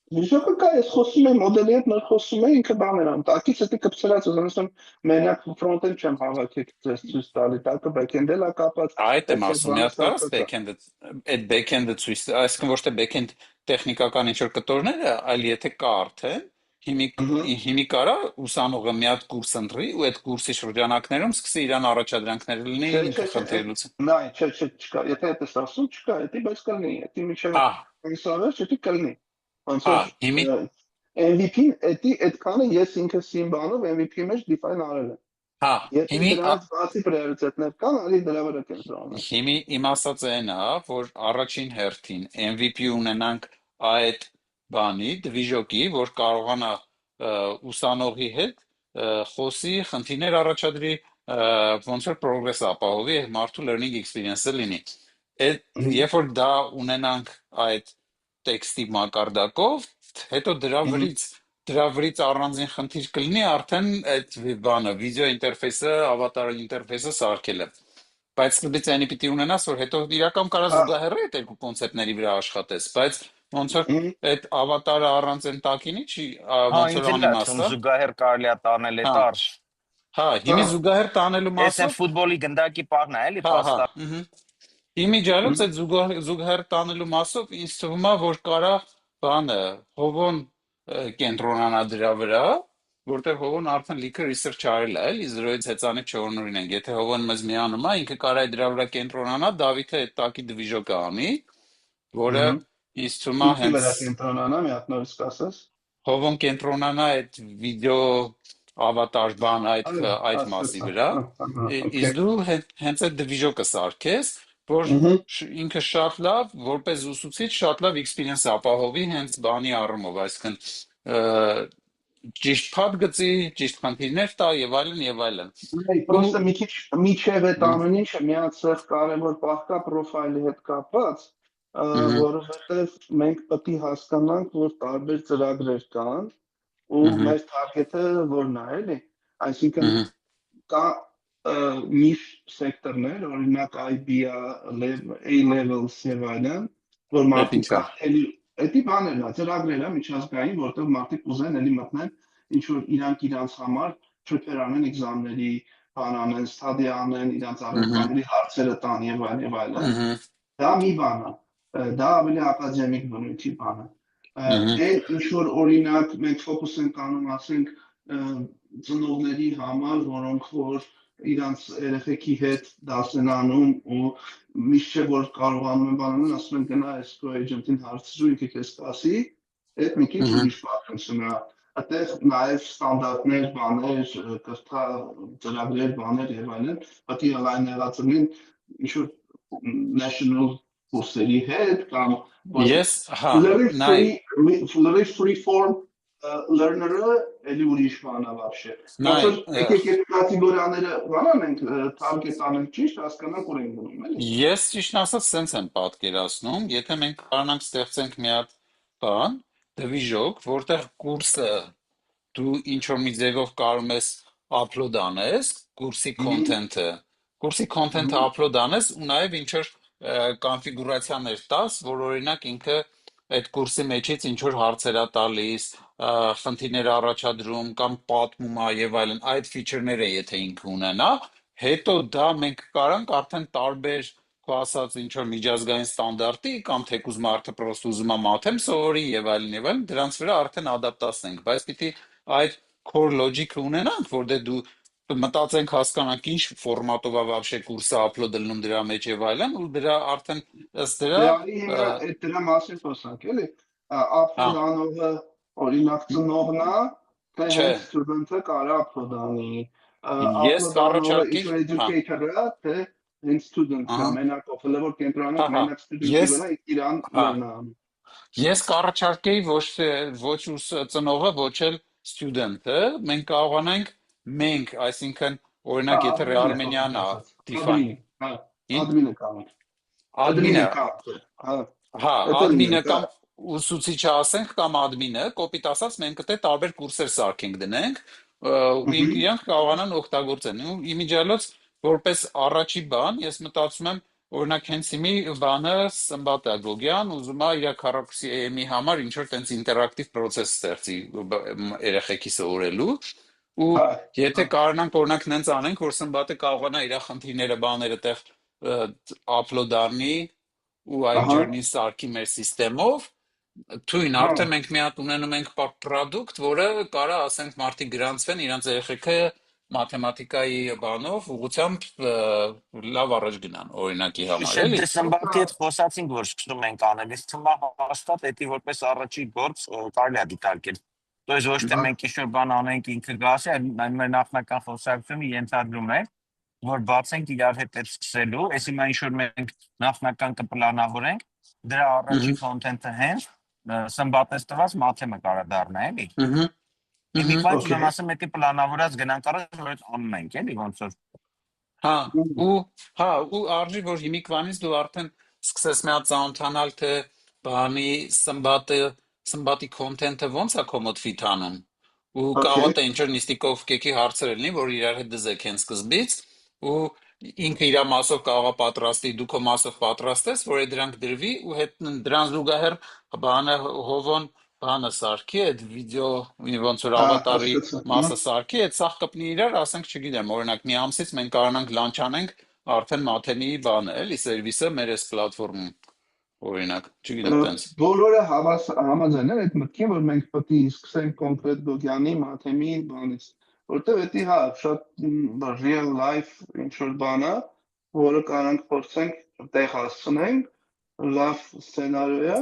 [SPEAKER 1] Դվիժոկը կա, ես խոսում եմ մոդելի հետ նոր խոսում եմ, ինքը բաներ անում։ Տակից հետո կպցրած ուզում մենակ ֆրոնտ-էնդ չեմ հավաքել ձեզ ցույց տալի, տակը back-end-ը լա կապած։
[SPEAKER 5] Այդ եմ ասում, մի հատ կարաս back-end-ը, այդ back-end-ը ցույց, այսինքն ոչ թե back-end տեխնիկական ինչ-որ կտորներ է, այլ եթե կա արդեն, հիմի կարա ուսանողը մի հատ կուրս ընտրի ու այդ կուրսի շրջանակներում սկսի իրան առաջադրանքներ լինի, ինքը խնդիր լուծի։
[SPEAKER 1] Նայ, չկա, եթե այդպես ասում չկա, դա բայց կլինի, դա միջև ամսավերջ դա կլինի։ Ոնց որ MVP-ն այդքանը ես ինքս իմ բանով MVP-ի մեջ define արել եմ։
[SPEAKER 5] Հա,
[SPEAKER 1] հիմի դրանից բացի priority-ներ կան, արի դրա վրա կենտրոնանանք։
[SPEAKER 5] Հիմի իմ ասածը այն է, որ առաջին հերթին MVP ունենանք այդ բանի, դվիժոկի, որ կարողանա ուսանողի հետ խոսի, խնդիրներ առաջադրի, ոնց որ progress ապահովի, մարդու learning experience-ը լինի։ Երբ որ դա ունենանք այդ տեքստի մակարդակով, հետո դրա վրից առանձին խնդիր կլինի արդեն այդ բանը, վիդեո ինտերֆեյսը, ավատար ինտերֆեյսը սարքելը։ Բայց սկզբից այնի պիտի ունենաս, որ հետո իրական կարա զուգահեռի այդ երկու կոնցեպտների վրա աշխատես, բայց ոնց որ այդ ավատարը առանց այն տակինի չի, ոնց որ անիմաստ է։
[SPEAKER 4] Զուգահեռ կարելի է տանել այդ արժ։
[SPEAKER 5] Հա, հիմի զուգահեռ տանելու մասով։
[SPEAKER 4] Այս ֆուտբոլի գնդակի պարն է, էլի փաստա։
[SPEAKER 5] Հիմի ջալոց այդ զուգահեռ տանելու մասով ինձ թվում է, որ կարա բանը Հովոն կենտրոնանա դրա վրա, որտեղ Հովոն արդեն լիքը research արել է, էլի 0-ից հեծանիվ չորնորինենք։ Եթե Հովոն մեզ միանում է, ինքը կարա դրա վրա կենտրոնանա, Դավիթը այդ տակի դվիժոկը անի, որը ինձ թվում է
[SPEAKER 1] հենց վրա կենտրոնանա, մի հատ նորից կասես։
[SPEAKER 5] Հովոն կենտրոնանա այդ վիդեո ավատար բան այդ մասի վրա, իսկ դու հենց այդ դվիժոկը սարքես, որ ինքը շատ լավ, որպես ուսուցիչ շատ լավ experience ապահովի հենց բանի առումով, այսինքն ճիշտ փաթ գծի, ճիշտ խնդիրներ տա եւ այլն եւ այլն։
[SPEAKER 1] Պրոստը մի քիչ միջև այդ ամեն ինչը միացած կարևոր պահ կա պրոֆայլի հետ կապված, որովհետեւ մենք պետք է հասկանանք, որ տարբեր ծրագրեր կան ու մեր target-ը որն է, էլի, այսինքն կա նիշ սեկտորներ, օրինակ IB-ը, A-levels եւ այլն, որ մարդիկ կարելի Էդի բաներն է, ծրագրեր է միջազգային, որտեղ մարդիկ ուզեն էլի մտնեն, ինչ որ իրանց համար prepare անեն էգզամների, բան անեն, study անեն, իրանց առօրյաների հարցերը տան եւ այլն։ Դա մի բան է, դա ավելի ակադեմիկ բնույթի բան է։ Այն ինչ որ օրինակ մենք ֆոկուս ենք անում, ասենք ծնողների համար, որոնք որ իրանց երեխեքի հետ դասեն անում ու միշտ չէ որ կարողանում են բանալ, ասում են գնա այս agent-ին հարցրու, ինքը քեզ կասի, այդ մի քիչ ուրիշ պատմություն է։ Այդտեղ նաև ստանդարտներ, բաներ, կրթա ծրագրեր, բաներ եւ այլն, պետք է align եղած լինեն ինչ-որ national կուրսերի հետ կամ
[SPEAKER 5] Ես, հա,
[SPEAKER 1] լրիվ free form learner-ը էլի ուրիշ բան է вообще։ Ոնց որ եկեք այդ կատեգորիաները բանանենք, target անենք ճիշտ, հասկանանք ուր ենք գնում, էլի։
[SPEAKER 5] Ես ճիշտ ասած սենց եմ պատկերացնում, եթե մենք կարողանանք ստեղծենք մի հատ բան, դվիժոկ, որտեղ կուրսը դու ինչ որ մի ձևով կարող ես upload անես, կուրսի content-ը upload անես ու նաև ինչ որ կոնֆիգուրացիաներ տաս, որ օրինակ ինքը այդ կուրսի մեջից ինչ որ հարցեր է տալիս, խնդիրներ առաջադրում կամ պատմում է եւ այլն, այդ feature-ները եթե ինքը ունենա, հետո դա մենք կարանք արդեն տարբեր քո ասած ինչ որ միջազգային ստանդարտի կամ թեկուզ մարդը պրոստը ուզում է մաթեմ սովորի եւ այլն, դրանց վրա արդեն ադապտացնենք, բայց պիտի այդ core logic-ը ունենանք, որ դե դու մտածենք հասկանանք ինչ ֆորմատով է вообще կուրսը upload-ը լինում դրա մեջ եւ այլն, ու դրա արդեն ըստ դրա
[SPEAKER 1] դրա մասին խոսանք, էլի, upload անողը օրինակ ծնողն է, թե հենց student-ը կարա upload անի, upload անողը educator-ը, թե հենց student-ը, մենակ ով որ կենտրոնանք մենակ student-ի վրա իրան լեռնան։
[SPEAKER 5] Ես կառաջարկեի ոչ ծնողը, ոչ էլ student-ը, մենք կարողանանք մենք, այսինքն օրինակ եթե Armenian-ը admin-ը կամ ուսուցիչը ասենք կամ admin-ը, կոպիտ ասած մենք դե տարբեր կուրսեր սարքենք դնենք ու իրանք կարողանան օգտագործեն։ Ու իմիջիալոց որպես առաջի բան, ես մտածում եմ օրինակ հենց հիմի բանը Սմբատ Ագոգյան ուզում է իր 40 AM-ի համար ինչ որ տենց ինտերակտիվ process ստեղծի երեխեքի սովորելու ու եթե կարողանանք օրինակ նենց անենք, որ Սմբատը կարողանա իր խնդիրները, բաները տեղ upload անի ու այդ journey սարքի մեր համակարգով, թույն արդեն մենք մի հատ ունենում ենք product, որը կարա ասենք մարդիկ գրանցվեն, իրանց երեխեքը մաթեմատիկայի բանով ուղղությամբ լավ առաջ գնան օրինակի համար, էլի։
[SPEAKER 4] Դե Սմբատի հետ խոսացինք, որ սկսում ենք անել, իսկ թվա հաստատ էդի որպես առաջի գործ կարելի է դիտարկել։ То есть ոչ թե մենք ինչ-որ բան անենք ինքը գասի, այլ մեր նախնական խոսակցությունը ենթադրում է, որ բացենք իրար հետ այդ սկսելու, այսինքն ինչ որ մենք նախնական կպլանավորենք, դրա առաջի content-ը հենց Սմբատես տված մաթեմը կարա դառնա, էլի։ Հիմիկվայց ուրեմն ասեմ, եթե պլանավորած գնանք առաջ, որ այդ անում ենք, էլի ոնց որ։
[SPEAKER 5] ու արժի որ հիմիկվանից դու արդեն սկսես մի հատ ծանոթանալ թե բանի Սմբատի content-ը ոնց է քո մոտ fit անում ու կարող է ինչ որ նիստիկով կեքի հարցեր լինի, որ իրար հետ դզեք հենց սկզբից ու ինքը իր մասով կարող է պատրաստի, դու քո մասով պատրաստես, որ դրանք դրվի ու հետ դրան զուգահեռ բանը հովոն բանը սարքի, այդ վիդեո ոնց որ ավատարի մասը սարքի, այդ սաղ կպնի իրար, ասենք չգիտեմ, օրինակ մի ամսից մենք կարողանանք լանչ անենք արդեն մաթեմի բանը, էլի սերվիսը մեր այս պլատֆորմում, օրինակ, չգիտեմ տենց։
[SPEAKER 1] Բոլորը համաձայն են այդ մտքին, որ մենք պետք է սկսենք կոնկրետ Գոգյանի մաթեմի բանից, որտեղ էդի շատ real life ինչ-որ բան է, որը կարանք փորձենք տեղ հասցնենք, լավ սցենարիո է,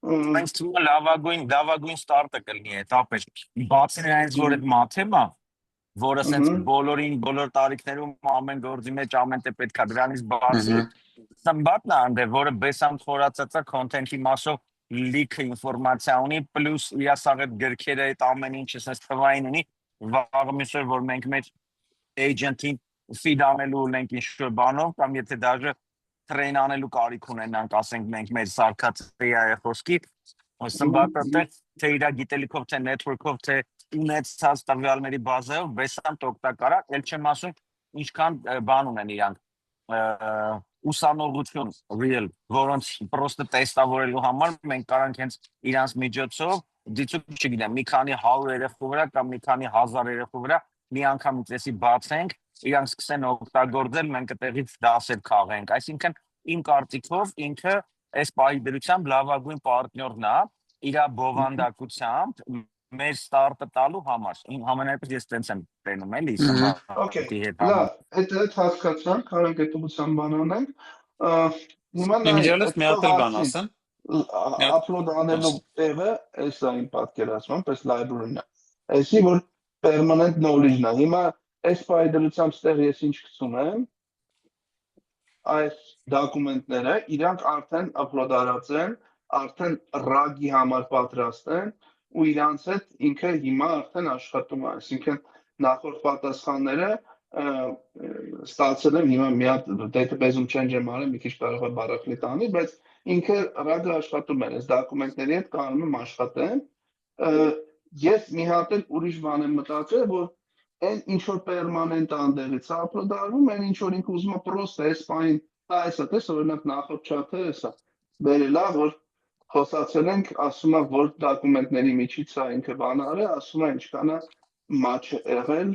[SPEAKER 4] Մենք թվում է լավագույն ստարտը կլինի էտապը, բացի նրանից, որ այդ մաթեմա, որը սենց բոլոր տարիքներում ամեն գործի մեջ ամեն տեղ պետք է դրանից բացի, Սմբատն է անդե, որը բեսամ խորացած է content-ի մասով լիքը ինֆորմացիա ունի, պլյուս իր սաղ այդ գրքերը, այդ ամեն ինչը սենց թվային ունի, վաղը մյուսը, որ մենք մեր agent-ին feed անելու ունենք ինչ-որ բանով, կամ եթե դաժը train անելու կարիք ունենանք, ասենք մենք մեր սարքած AI խոսքի, Սմբատը թե իր գիտելիքով, թե network-ով, թե ունեցած տվյալների բազայով բեսամ օգտակար է, ել չեմ ասում ինչքան բան ունեն իրանք ուսանողություն real, որոնց պրոստը տեստավորելու համար մենք կարանք հենց իրանց միջոցով դիցուկ չգիտեմ, մի քանի 100 երեխու վրա կամ մի քանի 1000 երեխու վրա մի անգամից էսի բացենք, իրանք սկսեն օգտագործել, մենք այդտեղից դասեր քաղենք, այսինքն իմ կարծիքով ինքը այս պահի դրությամբ լավագույն պարտներն է, իր բովանդակությամբ մեր ստարտը տալու համար։ Համենայնպես ես տենց եմ տենում էլի
[SPEAKER 1] Okay,
[SPEAKER 4] սմբատի հետ
[SPEAKER 1] լավ, այդ հասկացանք, կարանք հետողության բան անենք, հիմա նայ,
[SPEAKER 5] Իմիջիալս
[SPEAKER 1] այդ
[SPEAKER 5] մի հատ էլ բան
[SPEAKER 1] հացին,
[SPEAKER 5] ասեմ։ Մի հատ
[SPEAKER 1] upload անելու տեղը, այս է իմ պատկերացման, պես library-ն է, այսի, որ permanent knowledge-ն է, հիմա այս պայդրությամբ ստեղ ես ինչ կցում եմ, այս դոկումենտները իրանք արդեն upload-արած են, արդեն RAG-ի համար պատրաստ են ու իրանց հետ ինքը հիմա արդեն աշխատում է, այսինքն նախորդ պատասխանները ստացել եմ հիմա մի հատ database-ում change եմ արել, մի քիչ կարող է բարակլի տանի, բայց ինքը RAG-ը աշխատում է, այս դոկումենտների հետ կարող եմ աշխատեմ, ես մի հատ էլ ուրիշ բան եմ մտածել, որ այն ինչ որ permanent անդերից upload-արվում, այն ինչ որ ինքը ուզում է պրոստը այս բանին, այսա տես օրինակ նախորդ չաթը էսա, բերելա, որ խոսացել ենք, ասում է, որ դոկումենտների միջից է ինքը բան արել, ասում է ինչքան է match եղել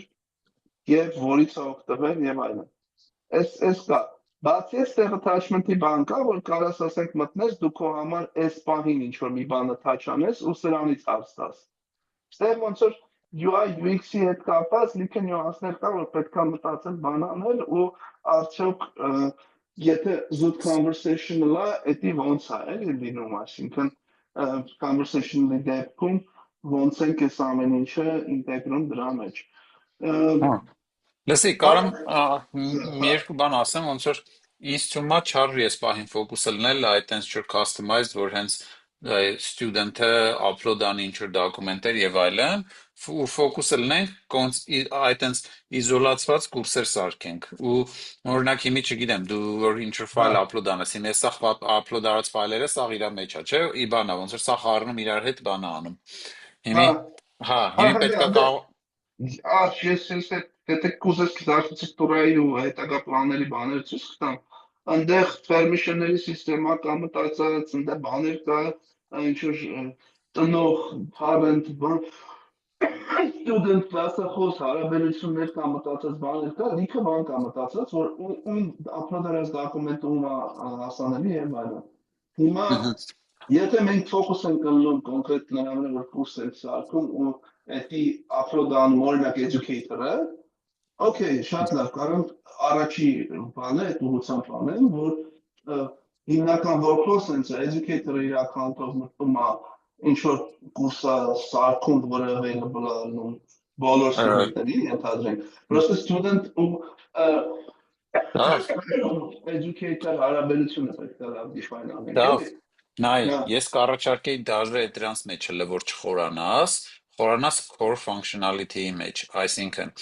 [SPEAKER 1] եւ որից է օգտվել եւ այլն։ Այս կա։ Բացի այստեղ attachment-ի բան կա, որ կարաս ասենք մտնես, դու քո համար այս պահին ինչ որ մի բանը touch անես ու սրանից հարց տաս։ Ստեղ ոնց որ UI UX-ի հետ կապված լիքը նյուանսներ կա, որ պետք է մտածել բան անել ու արդյոք եթե զուտ conversational-ը, էդի ոնց է էլի լինում, այսինքն conversational-ի դեպքում ոնց ենք այս ամեն ինչը ինտեգրում դրա մեջ։
[SPEAKER 5] Լսի, կարամ մի երկու բան ասեմ, ոնց որ ինձ թվում է չար ես պահին ֆոկուսը լնել այդ այնց չէ customized, որ հենց student-ը upload անի ինչ-որ դոկումենտներ եւ այլն, ու ֆոկուսը լնենք այդ այնց իզոլացված կուրսեր սարքենք ու օրինակ հիմի չգիտեմ դու որ ինչ-որ ֆայլ upload անես, հիմա սա upload արած ֆայլերը սա իր մեջ է, չէ՞, իբանա ոնց որ սա խառնում իրար հետ բան անում։ Հիմի հիմի պետք է
[SPEAKER 1] ես եթե կուզես արխիտեկտուրայի ու հետագա պլանների բաները ցույց տամ, այնտեղ permission-ների սիստեմա կա մտածած, այնտեղ բաներ կա, ինչ որ տնող, parent, student class-ախոս հարաբերություններ կա մտածած բաներ կա, լիքը բան կա մտածած, որ ում upload-արած դոկումենտը ում հասանելի եւ այլն։ Հիմա եթե մենք ֆոկուս ենք կլնում կոնկրետ նրա վրա որ կուրս ենք սարքում ու էդի upload անում օրինակ educator-ը, okay, շատ լավ, կարող առաջի բանը այդ ուղղությամբ անեմ, որ հիմնական workflow sense educator-ը իր account-ով մտնում է ինչ որ կուրսը սարքում, որը available է անում բոլոր student-ներին, ենթադրենք, просто student ու educator հարաբերությունը պետք է լավ define անենք, էլի։
[SPEAKER 5] Նայ, ես կառաջարկեի դաժե դրանց մեջ հələ որ չխորանաս core functionality-ի մեջ, այսինքն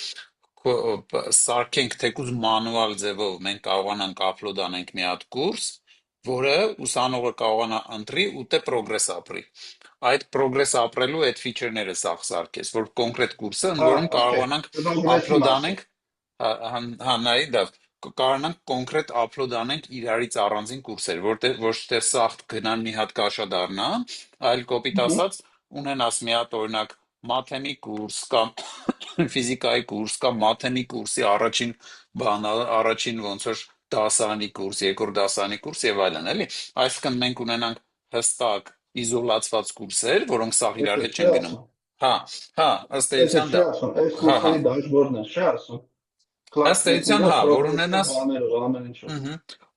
[SPEAKER 5] սարքենք թեկուզ մանուալ ձևով մենք կարողանանք upload անենք մի հատ կուրս, որը ուսանողը կարողանա ընտրի ու դե progress ապրի։ Այդ progress ապրելու այդ feature-ները սարքես, որ կոնկրետ կուրսը ընդ որում կարողանանք upload անենք, նայ, դա կարողանանք կոնկրետ upload անենք իրարից առանձին կուրսեր, որտեղ ոչ թե սաղ գնան մի հատ կաշա դառնա, այլ կոպիտ ասած ունենաս մի հատ օրինակ մաթեմի կուրս կամ ֆիզիկայի կուրս կամ մաթեմի կուրսի առաջին ոնց որ դասարանի կուրս, երկրորդ դասարանի կուրս եւ այլն, էլի։ Այսինքն մենք ունենանք հստակ իզոլացված կուրսեր, որոնք սաղ իրար հետ չեն գնում։ Ըստ էության դա։
[SPEAKER 1] Այս կուրսերի դաշբորդն է, չէ՞ ասում։
[SPEAKER 5] Ըստ էության, որ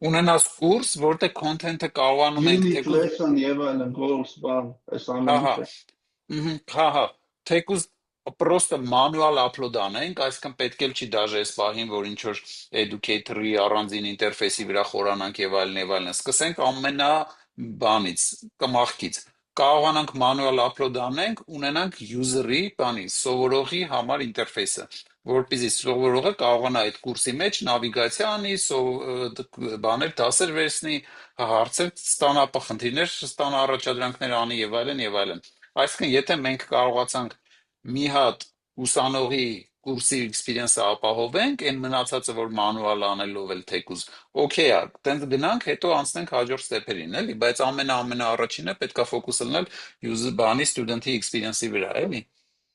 [SPEAKER 5] ունենաս կուրս, որտեղ content-ը կարողանում ենք
[SPEAKER 1] թեկուզ lesson եւ այլն goals բան, այս ամենը։
[SPEAKER 5] Թեկուզ պրոստը մանուալ upload անենք, այսինքն պետք էլ չի դաժե այս պահին, որ ինչ որ educator-ի առանձին ինտերֆեյսի վրա խորանանք եւ այլն։ Սկսենք ամենա բանից, կմախքից։ Կարողանանք մանուալ upload անենք, ունենանք user-ի բանի, սովորողի համար ինտերֆեյսը, որպեսզի սովորողը կարողանա այդ կուրսի մեջ նավիգացիա անի, բաներ դասեր վերցնի, հարցեր ստանա, խնդիրներ ստանա, առաջադրանքներ անի եւ այլն։ Այսինքն, եթե մենք կարողացանք մի հատ ուսանողի կուրսի experience-ը ապահովենք, այն մնացածը որ մանուալ անելով էլ թեկուզ, օքեյ է, տենց գնանք, հետո անցնենք հաջորդ ստեփերին, էլի, բայց ամենաառաջինը պետքա ֆոկուսը լնել user բանի student-ի experience-ի վրա, էլի։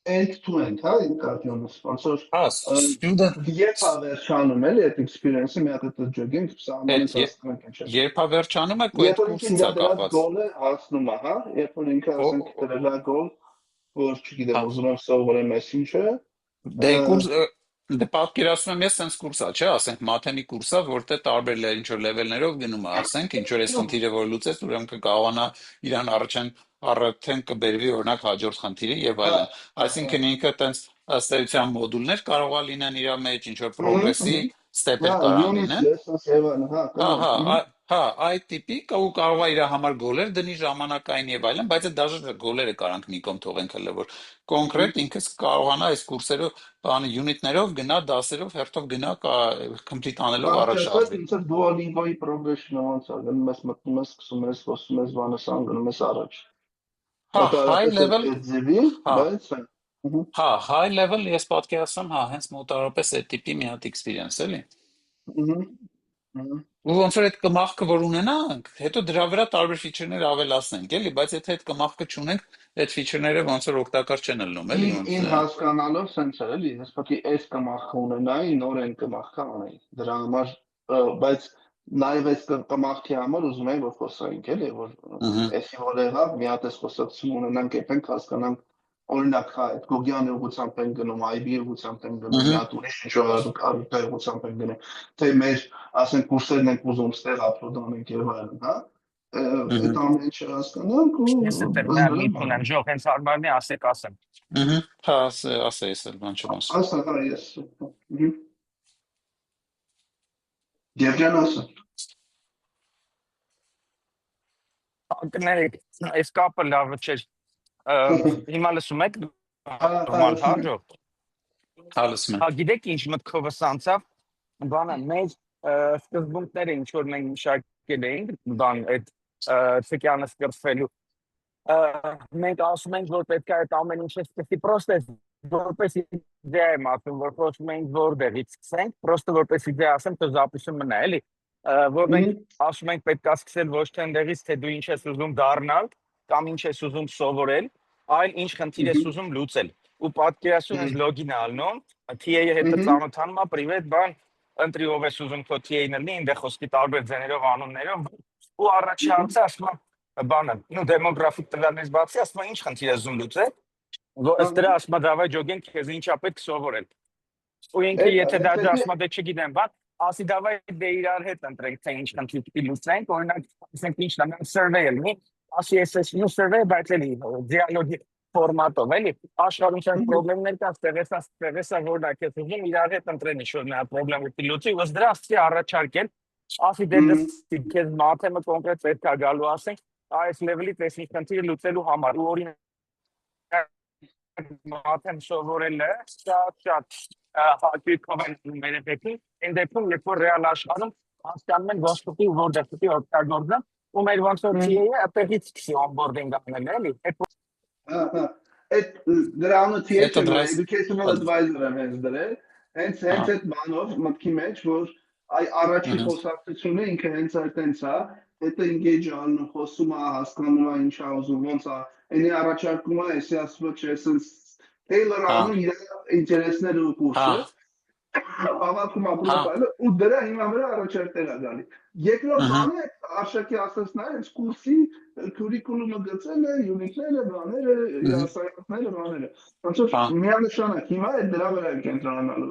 [SPEAKER 1] End-to-end, հա, ինկատյոնս, ոնց որ
[SPEAKER 5] student
[SPEAKER 1] երբ ավերջանում էլի այդ experience-ը մի հատ այդ ջոգինգ սահմանից հասնենք ինչ է։
[SPEAKER 5] Երբ ավերջանում է, այդ կուրսից է կապված։
[SPEAKER 1] Գոլը հասնում է, հա, երբ որ ինքը ասենք դրելա գոլ, որ չգիտեմ, ուզում եմ սովորեմ այսինչը,
[SPEAKER 5] Դե կուրս դե պատկերացնում եմ ես sense կուրս է, չէ, ասենք մաթեմի կուրս է, որտեղ տարբեր ինչ որ լեվելներով գնում է, ասենք ինչ որ այս խնդիրը որ լուծես, ուրեմն կկարողանա իրան արդեն կբերվի օրինակ հաջորդ խնդիրը եւ այլն։ Այսինքն ինքը տենց ըստ էության մոդուլներ կարող է լինեն իր մեջ, ինչ որ progress-ի step-եր կարան
[SPEAKER 1] unit
[SPEAKER 5] լինեն։
[SPEAKER 1] lessons եւ այլն,
[SPEAKER 5] Այդ տիպի ու կարող է իր համար գոլեր դնի ժամանակային եւ այլն, բայց այդ դաժե գոլերը կարանք մի կողմ թողենք հələ որ կոնկրետ ինքս կարողանա այս կուրսերը բանը յունիտներով գնա, դասերով հերթով գնա, complete անելով առաջ շարժվի։
[SPEAKER 1] Ինձ Duolingo-ի progression-ը ոնց է, գնում ես մտնում ես, սկսում ես, խոսում ես, բանս ան, գնում ես առաջ։
[SPEAKER 5] High level,
[SPEAKER 1] բայց
[SPEAKER 5] high level ես պատկերացնում, հենց մոտավորապես այդ տիպի մի հատ experience էլի։ Ու ոնց որ այդ կմախքը որ ունենանք, հետո դրա վրա տարբեր ֆիչերներ ավելացնենք, էլի, բայց եթե այդ կմախքը չունենք, այդ ֆիչերները ոնց որ օգտակար չեն լինում, էլի
[SPEAKER 1] ին հասկանալով sense է, էլի, ես պետք է այս կմախքը ունենայի, նոր են կմախքը անեի։ Դրա համար, բայց նաև այս կմախքի համար ուզում եմ որ խոսայինք, էլի, որ այսի որ եղավ, մի հատ էս խոսակցություն ունենանք, երբեք հասկանանք օրինակ այդ Գոգյանի ուղղությամբ են գնում, IB ուղղությամբ են գնում, մի հատ ուրիշ ինչ-որ առիթի ուղղությամբ են գնում, թե մեր, ասենք, կուրսերն ենք ուզում ստեղ ապլոդ անենք եւ այլն, հա։ Այդ ամեն ինչը հասկանանք ու
[SPEAKER 4] Ես էլ մի բան եմ, ժող, հենց հարմարն է ասեմ։
[SPEAKER 5] Հա, ասա ես էլ բան չեմ ասում։
[SPEAKER 1] Ասա, հա, ես։ Գերջան ասա։
[SPEAKER 4] Կներեք, այս կապը լավը չէր։ Հիմա լսում եք նորմալ հա ժող։
[SPEAKER 5] Հալսում եմ։
[SPEAKER 4] Հա գիտեք ինչ մտքովս անցավ, բանը մեր սկզբունքները ինչ որ մենք մշակել էինք, բան այդ ցկյանը սկսելու մենք ասում ենք որ պետք է այդ ամեն ինչը սկսի պրոստես որպես իդեա եմ ասում, որ խոսում ենք որտեղից սկսենք, պրոստը որպես իդեա ասեմ, թե զապիսում մնա, էլի, որ մենք ասում ենք պետք է սկսել ոչ թե այնտեղից, թե դու ինչ ես ուզում դառնալ, կամ ինչ ես ուզում սովորել, այլ ինչ խնդիր ես ուզում լուծել։ Ու պատկերացնում ես լոգին ալնում, TA-ը հետը ծանոթանում է, պրիվետ բան, ընտրի ով ես ուզում քո TA-ն լինի, ինձ խոսքի տարբեր ձեներով անուններով, ու առաջի հարցը ասում է բանը, նո դեմոգրաֆիկ տվյալներից բացի ասում է ինչ խնդիր ես ուզում լուծել, ըստ դրա ասում է դավայ ջոգենք քեզ ինչա պետք սովորել։ Ու ինքը եթե դա ասում է դե չգիտեմ, բան, ասի դավայ դե իրար հետ ընտրենք թե ինչ խնդիր պիտի լուծենք, օրինակ ասենք ինչն է, survey-ը լինի, ասի ես նո survey բայց էլի դիալոգի ֆորմատով, էլի աշխարհում ցան խնդիրներ կա, ստեղեսա որն է քեզ ուզում իրար հետ ընտրեն ինչ-որ նա խնդրը պիտի լուծի, ըստ դրա ասի առաջարկել, ասի դե դե քեզ մաթեմը կոնկրետ պետք է գալու ասենք, այս level-ից այս խնդիրը լուծելու համար ու օրինակ մաթեմ սովորելը շատ հակիրքով են ներդեքի, այն դեպքում երբ որ ռեալ աշխարհում հասկանում են ոնց պետք է որտեղ պետք է օգտագործեն, ու մեր ոնց որ TA-ը ապետից սկսի onboarding անել, էլի։
[SPEAKER 1] Այդ դրանը TA-ը educational advisor-ը հենց դրել, հենց այդ բանով մտքի մեջ, որ առաջի խոսակցությունը ինքը հենց այդտենց է, հետո engage անում, խոսում է, հասկանում է ինչ է ուզում, ոնց է, այնի առաջարկում է, էսի ասում է, չէ, sense tailor անում իր ինտերեսները ու կուրսը, ավակում ապրոպայլը, ու դրա հիմա վրա առաջարկներ է գալի։ Երկրորդ բանը արշակի ասածն է, այս կուրսի curriculum-ը գծել է, յունիտները, բաները, assignment-ները, բաները։ Ոնց որ միանշանակ հիմա է դրա վրա է կենտրոնանալու,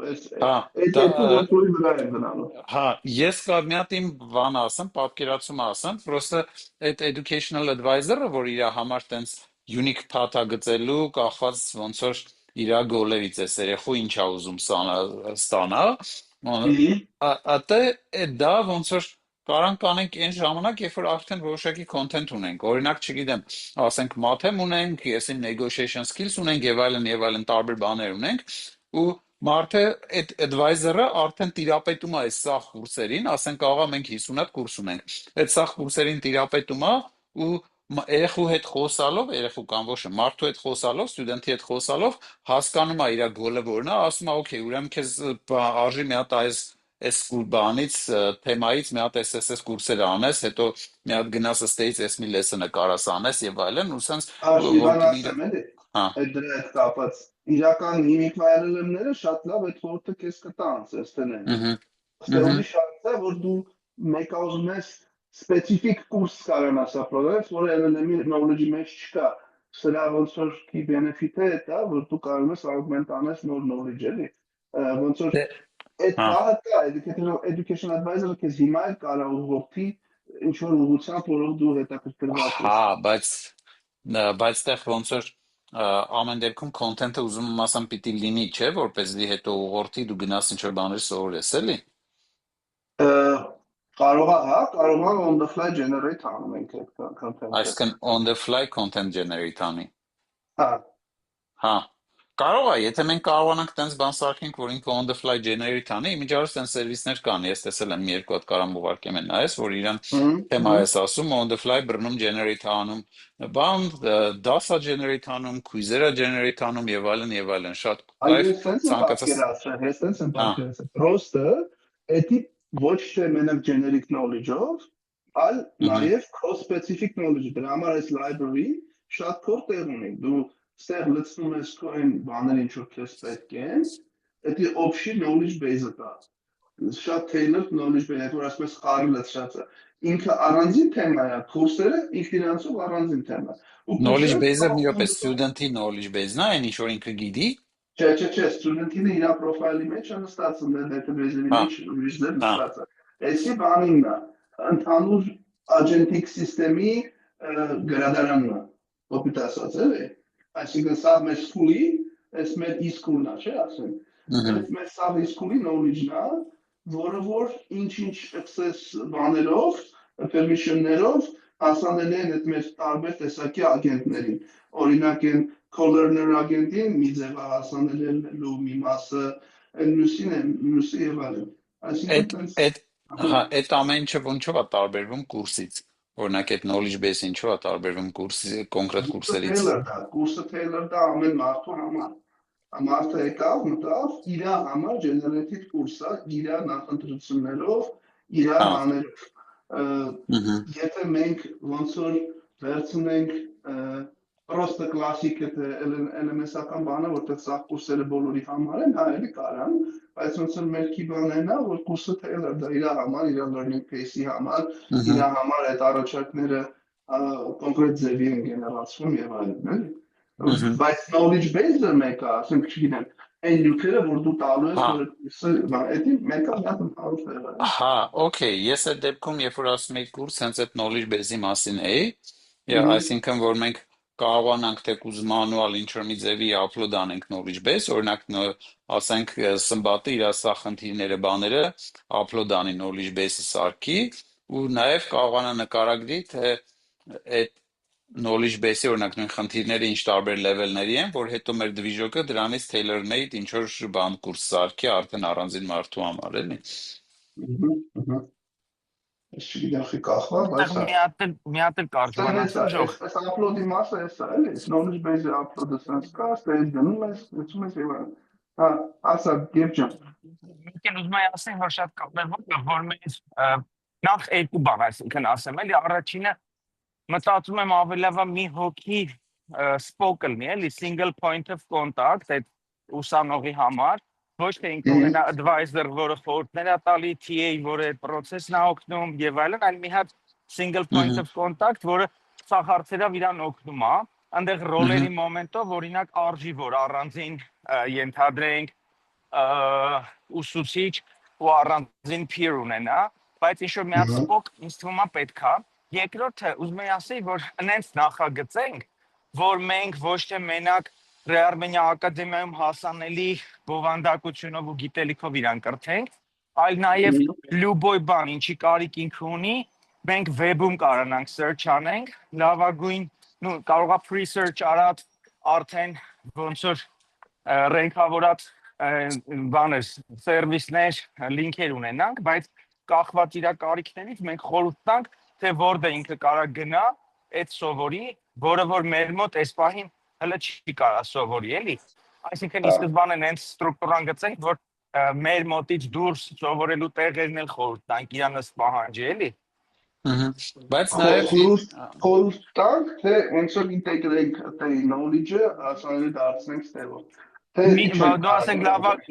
[SPEAKER 1] այդ որտուի վրա է գնալու։
[SPEAKER 5] Հա, ես կա մի հատ իմ բան ասեմ, պատկերացում ասեմ, պրոստը այդ educational advisor-ը, որ իր համար տենց unique path-ը գծելու, կախված ոնց որ իր գոլերից է երեխու ինչ է ուզում ստանա, դա ոնց որ կարանք անենք այն ժամանակ, երբ որ արդեն որոշակի content ունենք, օրինակ չգիտեմ, ասենք մաթեմ ունենք, եսին negotiation skills ունենք եւ այլն տարբեր բաներ ունենք, ու մարդը այդ advisor-ը արդեն տիրապետում է այս սաղ կուրսերին, ասենք աղա մենք 50 հատ կուրս ունենք, այդ սաղ կուրսերին տիրապետում է ու երեխու հետ խոսալով, երեխու կամ ոչ մարդու հետ խոսալով, ստուդենտի հետ խոսալով հասկանում է իր գոլը որն է, ասում է, օքեյ, ուրեմն քեզ արժի մի հատ այս բանից, թեմայից մի հատ SSS կուրսեր անես, հետո մի հատ գնաս ըստեից այս մի լեսոնը կարաս անես եւ այլն, ու սենց
[SPEAKER 1] այդ դրա հետ կապած իրական հիմիկվայելելները շատ լավ այդ խորհուրդը քեզ կտան, ստենեն։ Ստեղծի շանսը, որ դու մեկը ուզում ես specific կուրս կարողանաս ապրել, որը LLM-ի knowledge-ի մեջ չկա։ սրա ոնց որ key benefit-ը դա որ դու կարող ես augment անես նոր knowledge էլի ոնց որ այդ
[SPEAKER 5] Հա,
[SPEAKER 1] բանը կա education advisor-ը քեզ հիմա էլ կարող ուղղորդի ինչ որ ուղղությամբ որով դու հետաքրքրված ես
[SPEAKER 5] հա, բայց տեղ ոնց որ ամեն դեպքում content-ը ուզում եմ ասեմ պիտի լինի, չէ, որպեսզի հետո ուղղորդի դու գնաս ինչ որ բաներ սովորես, էլի։
[SPEAKER 1] կարող է on the fly generate անում ենք այդ content-ը
[SPEAKER 5] Այսինքն on the fly content generate անի։
[SPEAKER 1] հա
[SPEAKER 5] Հա։ Կարող է, եթե մենք կարողանանք տենց բան սարքենք, որ ինքը on the fly generate անի, իմիջիայլոց տենց սերվիսներ կան, ես տեսել եմ մի երկու հատ կարամ ուղարկեմ են նայես, որ իրան թեմա ես ասում, on the fly բռնում generate անում, բան data generate անում, quiz-երը generate անում եւ այլն, շատ
[SPEAKER 1] Այո,
[SPEAKER 5] կայֆ
[SPEAKER 1] sense
[SPEAKER 5] ցանկացած։
[SPEAKER 1] պատկերացրել,
[SPEAKER 5] Հա,
[SPEAKER 1] Просто էդի ոչ թե մենակ generic knowledge-ով, այլ նաև cross-specific knowledge, դրա համար այս library շատ քոր տեղ ունի։ Դու ստեղ լցնում ես քո այն բաները, ինչ որ քեզ պետք են, էդի общий knowledge base-ը կա։ Շատ tailored knowledge base, որ ասում ես խարի լցրածը։ Ինքը առանձին թեմա է, կուրսերը ինքն իրանցով առանձին թեմա։ Ու
[SPEAKER 5] knowledge
[SPEAKER 1] կուրսերը
[SPEAKER 5] base-ը մի
[SPEAKER 1] կարող
[SPEAKER 5] րոպե
[SPEAKER 1] են
[SPEAKER 5] student-ի knowledge base-ն է, այն ինչ որ ինքը գիտի։
[SPEAKER 1] Չէ, student-ին իր պրոֆայլի մեջ է նստած, database-ի
[SPEAKER 5] Հա,
[SPEAKER 1] մեջ ուժներ
[SPEAKER 5] հա,
[SPEAKER 1] նստած է։ Այսի բանին է, ընդհանուր agentic system-ի գրադարանն է, կոպիտ ասած էլի։ Այսինքն սա մեր school-ի, այս մեր e-school-ն է, չէ՞ ասեմ։ Այդ մեր սա e-school-ի knowledge-ն է, որը որ ինչ-ինչ access բաներով, permission-ներով հասանելի են այդ մեր տարբեր տեսակի ագենտներին։ Օրինակ են co-learner ագենտին մի ձև հասանելու մի մասը, մյուսի եւ այլն։ Այսինքն
[SPEAKER 5] Այդ ամեն ինչը ինչով է տարբերվում կուրսից։ Օրինակ այդ knowledge base ինչով է տարբերվում կուրսի կոնկրետ կուրսերից։
[SPEAKER 1] Կուրսը tailor դա ամեն մարդու համար։ Մարդը եկավ, մտավ, իր համար generated կուրսը, իր նախընտրություններով, իր բաներով։ Եթե մենք ոնց որ վերցնենք պրոստը կլասիկ է LMS-ական բանը, որտեղ սա կուրսերը բոլորի համար են, հա էլի կարան, բայց ոնց որ մեր կի բանն է, որ կուրսը tailor դա իր համար, իր learning pace-ի համար, իր համար այդ առաջարկները կոնկրետ ձևի են գեներացվում եւ այլն, էլի։ Բայց knowledge base-ը մեկը, ասենք չգիտեմ, այն նյութերը, որ դու տալու ես, որ էդի մեկը շատ ընդհանուր տեղ է։
[SPEAKER 5] Հա, օքեյ, ես այդ դեպքում, երբ որ ասում եի կուրս, հենց այդ knowledge base-ի մասին էի, այսինքն, որ մենք կարողանանք թեկուզ մանուալ ինչ-որ մի ձևի upload անենք knowledge base, օրինակ, ասենք, Սմբատը իր սա խնդիրները, բաները upload անի knowledge base-ի սարքի, ու նաև կարողանա նկարագրի, թե այդ knowledge base-ի օրինակ նույն խնդիրները ինչ տարբեր level-ների են, որ հետո մեր դվիժոկը դրանից tailor-made ինչ որ բան կուրս սարքի արդեն առանձին մարդու համար, էլի։
[SPEAKER 1] Ես չգիտեմ խի կախվա, բայց
[SPEAKER 4] մի հատ էլ կարճ բան ասեմ, ժող։
[SPEAKER 1] Այս upload-ի մասը էսա էլի, knowledge base-ի upload-ը sense կա, ստեղ դնում ես, լցում ես եւ այլն։ Հա, ասա, Գերջան։
[SPEAKER 4] Ինքն ուզում եմ ասեմ, որ շատ կարևոր է, որ մենք նախ երկու բան այսինքն ասեմ, էլի առաջինը մտածում եմ ավելի լավ մի հոգի spoke լինի, էլի single point of contact այդ ուսանողի համար, ոչ թե ինքնուրույն advisor, որը խորհուրդներ է տալի, TA, որը այդ process-ն է օգնում եւ այլն, այլ մի հատ single point of contact, որը սա հարցերով իրան օգնում է, այնտեղ ռոլերի մոմենտով, օրինակ արժի, որ առանձին ենթադրենք ուսուցիչ ու առանձին peer ունենա, բայց ինչ-որ մի հատ spoke ինձ թվում է պետք է։ Երկրորդը ուզում եմ ասել, որ այնց նախագծենք, որ մենք ոչ թե մենակ Ռեարմենիա ակադեմիայում հասանելի բովանդակությունով ու գիտելիքով իրան կրթենք, այլ նաև լյուբոյ բան, ինչի կարիք ինքը ունի, մենք web-ում կարողանանք search անենք, լավագույն, կարող է free search արած արդեն ոնց որ ռենքավորած բաներ, սերվիսներ, լինքեր ունենանք, բայց կախված իր կարիքներից մենք խորհուրդ տանք, թե որտեղ ինքը կարող գնա, այդ սովորի, որը որ մեր մոտ այս պահին հələ չի կարա սովորի, էլի։ Այսինքն ի սկզբանե հենց ստրուկտուրան գծենք, որ մեր մոտից դուրս սովորելու տեղերն էլ խորհուրդ տանք իրանց պահանջի, էլի։
[SPEAKER 5] Բայց նաև
[SPEAKER 1] խորհուրդ տանք, թե ոնց որ ինտեգրենք այդ knowledge-ը, ասանելի դարձնենք ստեղով։
[SPEAKER 4] Դու ասենք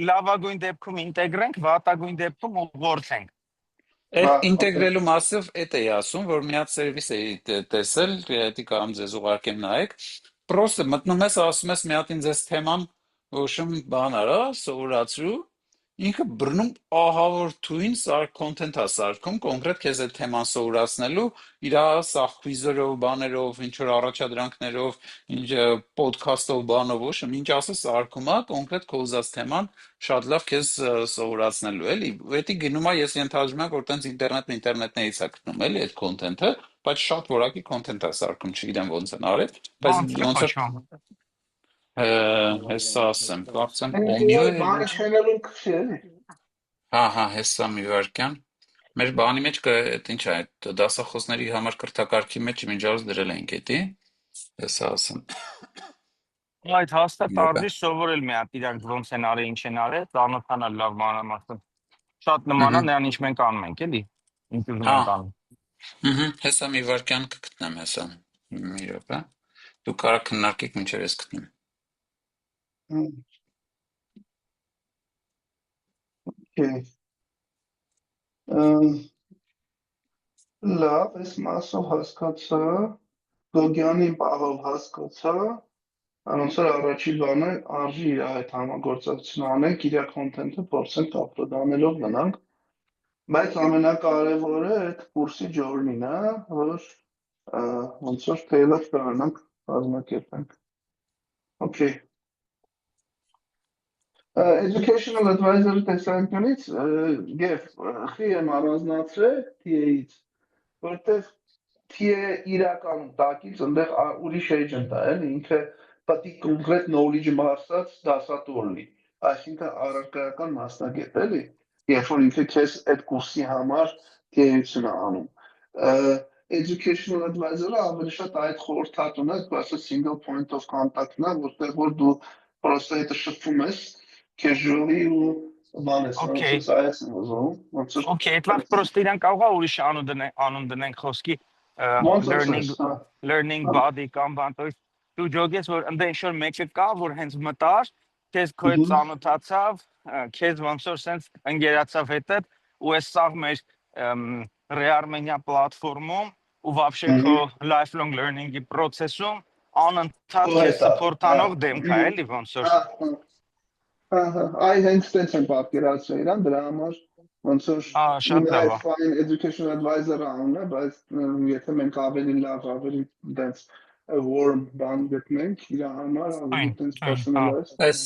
[SPEAKER 4] լավագույն դեպքում ինտեգրենք, վատագույն դեպքում ուղղորդենք։
[SPEAKER 5] Այդ ինտեգրելու մասով էդ էի ասում, որ մի հատ սերվիս էի տեսել, դա կարամ ձեզ ուղարկեմ նայեք, Պրոստը մտնում ես, ասում ես մի հատ ինձ այս թեման ոշմ բան արա, սովորացրու, ինքը բռնում ահավոր թույն սար կոնտենտ է սարքում, կոնկրետ քեզ այդ թեման սովորացնելու, իր սախ քվիզերով, բաներով, ինչ որ առաջադրանքներով, ինչ պոդքասթով, բանով, ոշմ, ինչ ասես սարքում է, կոնկրետ քո ուզած թեման շատ լավ քեզ սովորացնելու, էլի։ Դա գնում է, ես ենթադրում եմ, որ տենց ինտերնետներից է գտնում, էլի այդ կոնտենտը, բայց շատ որակի կոնտենտ է սարքում, չգիտեմ ոնց են արել, բայց
[SPEAKER 4] Ոնց է
[SPEAKER 5] ոնց որ
[SPEAKER 4] կոչվում։
[SPEAKER 5] հեսա ասեմ, կարծեմ Օմյո
[SPEAKER 1] Ինքը
[SPEAKER 5] է
[SPEAKER 1] բանի
[SPEAKER 5] ոչ։
[SPEAKER 1] channel-ում քշի էլի։
[SPEAKER 5] Հա, հեսա մի վարքյան։ Մեր բանի մեջ կա այդ ինչ է, այդ դասախոսների համար կրթակարգի մեջ մինչև դրել ենք էդի։ Հեսա ասեմ։
[SPEAKER 4] Այդ հաստատ
[SPEAKER 5] Մի րոպե։
[SPEAKER 4] արդի սովորել մի հատ իրանք ոնց են արել, ինչ են արել, ծանոթանալ լավ մանրամասն։ Շատ նման է
[SPEAKER 5] Ահա։
[SPEAKER 4] նրան ինչ մենք անում ենք, էլի։ Ինչ ուզում
[SPEAKER 5] Հա,
[SPEAKER 4] ենք անում։
[SPEAKER 5] հեսա մի վարքյան կգտնեմ հեսա։ Մի րոպե։ Դու կարա քննարկեք մինչև ես գտնեմ։
[SPEAKER 1] Okay. Լավ, այս մասով հասկացա, Գոգյանի բաղով հասկացա, ոնց որ առաջի բանը արժի իր այդ համագործակցություն անենք, իր կոնտենտը փորձենք ապլոդ անելով մնանք, բայց ամենակարևորը այդ կուրսի journey-ն է, որ ոնց որ թեյլոր կարողանանք կազմակերպենք։ Okay. Educational advisor տեսանկյունից եւ խի եմ առանձնացրել TA-ից, որտեղ TA իրականում տակից այնտեղ ուրիշ agent է, էլի ինքը պետք է կոնկրետ knowledge-ը մարսած դասատու լինի, այսինքն առարկայական մասնագետ, էլի, երբ որ ինքը քեզ այդ կուրսի համար TA-ություն է անում։ Educational advisor-ը ավելի շատ այդ խորհրդատուն է, ասած single point of contact-ն է, որտեղ որ դու պրոստը հետը շփվում ես casually ու բան ես, ոնց
[SPEAKER 4] Okay,
[SPEAKER 1] որ այս եմ ուզում, ոնց որ
[SPEAKER 4] okay, այդ լավ պրոստը իրան կարող է ուրիշ անուն դնենք խոսքի
[SPEAKER 1] ոնց
[SPEAKER 4] learning
[SPEAKER 1] ասես, հա։
[SPEAKER 4] learning body կամ բան, то есть դու ջոգես որ ընդ ինչ որ մեկը կա, որ հենց մտար, քեզ քո հետ ծանոթացավ, քեզ ոնց որ sense ընկերացավ հետդ ու այս սաղ մեր Rearmenia պլատֆորմում ու вообще քո lifelong learning-ի process-ում անընդհատ
[SPEAKER 1] Ու
[SPEAKER 4] քեզ
[SPEAKER 1] հետա,
[SPEAKER 4] support-անող դեմք է, էլի ոնց որ
[SPEAKER 1] Այ հենց տենց եմ պատկերացրել իրան, դրա համար ոնց որ
[SPEAKER 4] շատ
[SPEAKER 1] նա
[SPEAKER 4] լավ է։
[SPEAKER 1] fine education advisor-ը անում է, բայց եթե մենք ավելի լավ, ավելի տենց warm բան գտնենք իր համար, ավելի տենց
[SPEAKER 4] Հա։
[SPEAKER 1] personalized,
[SPEAKER 5] Այս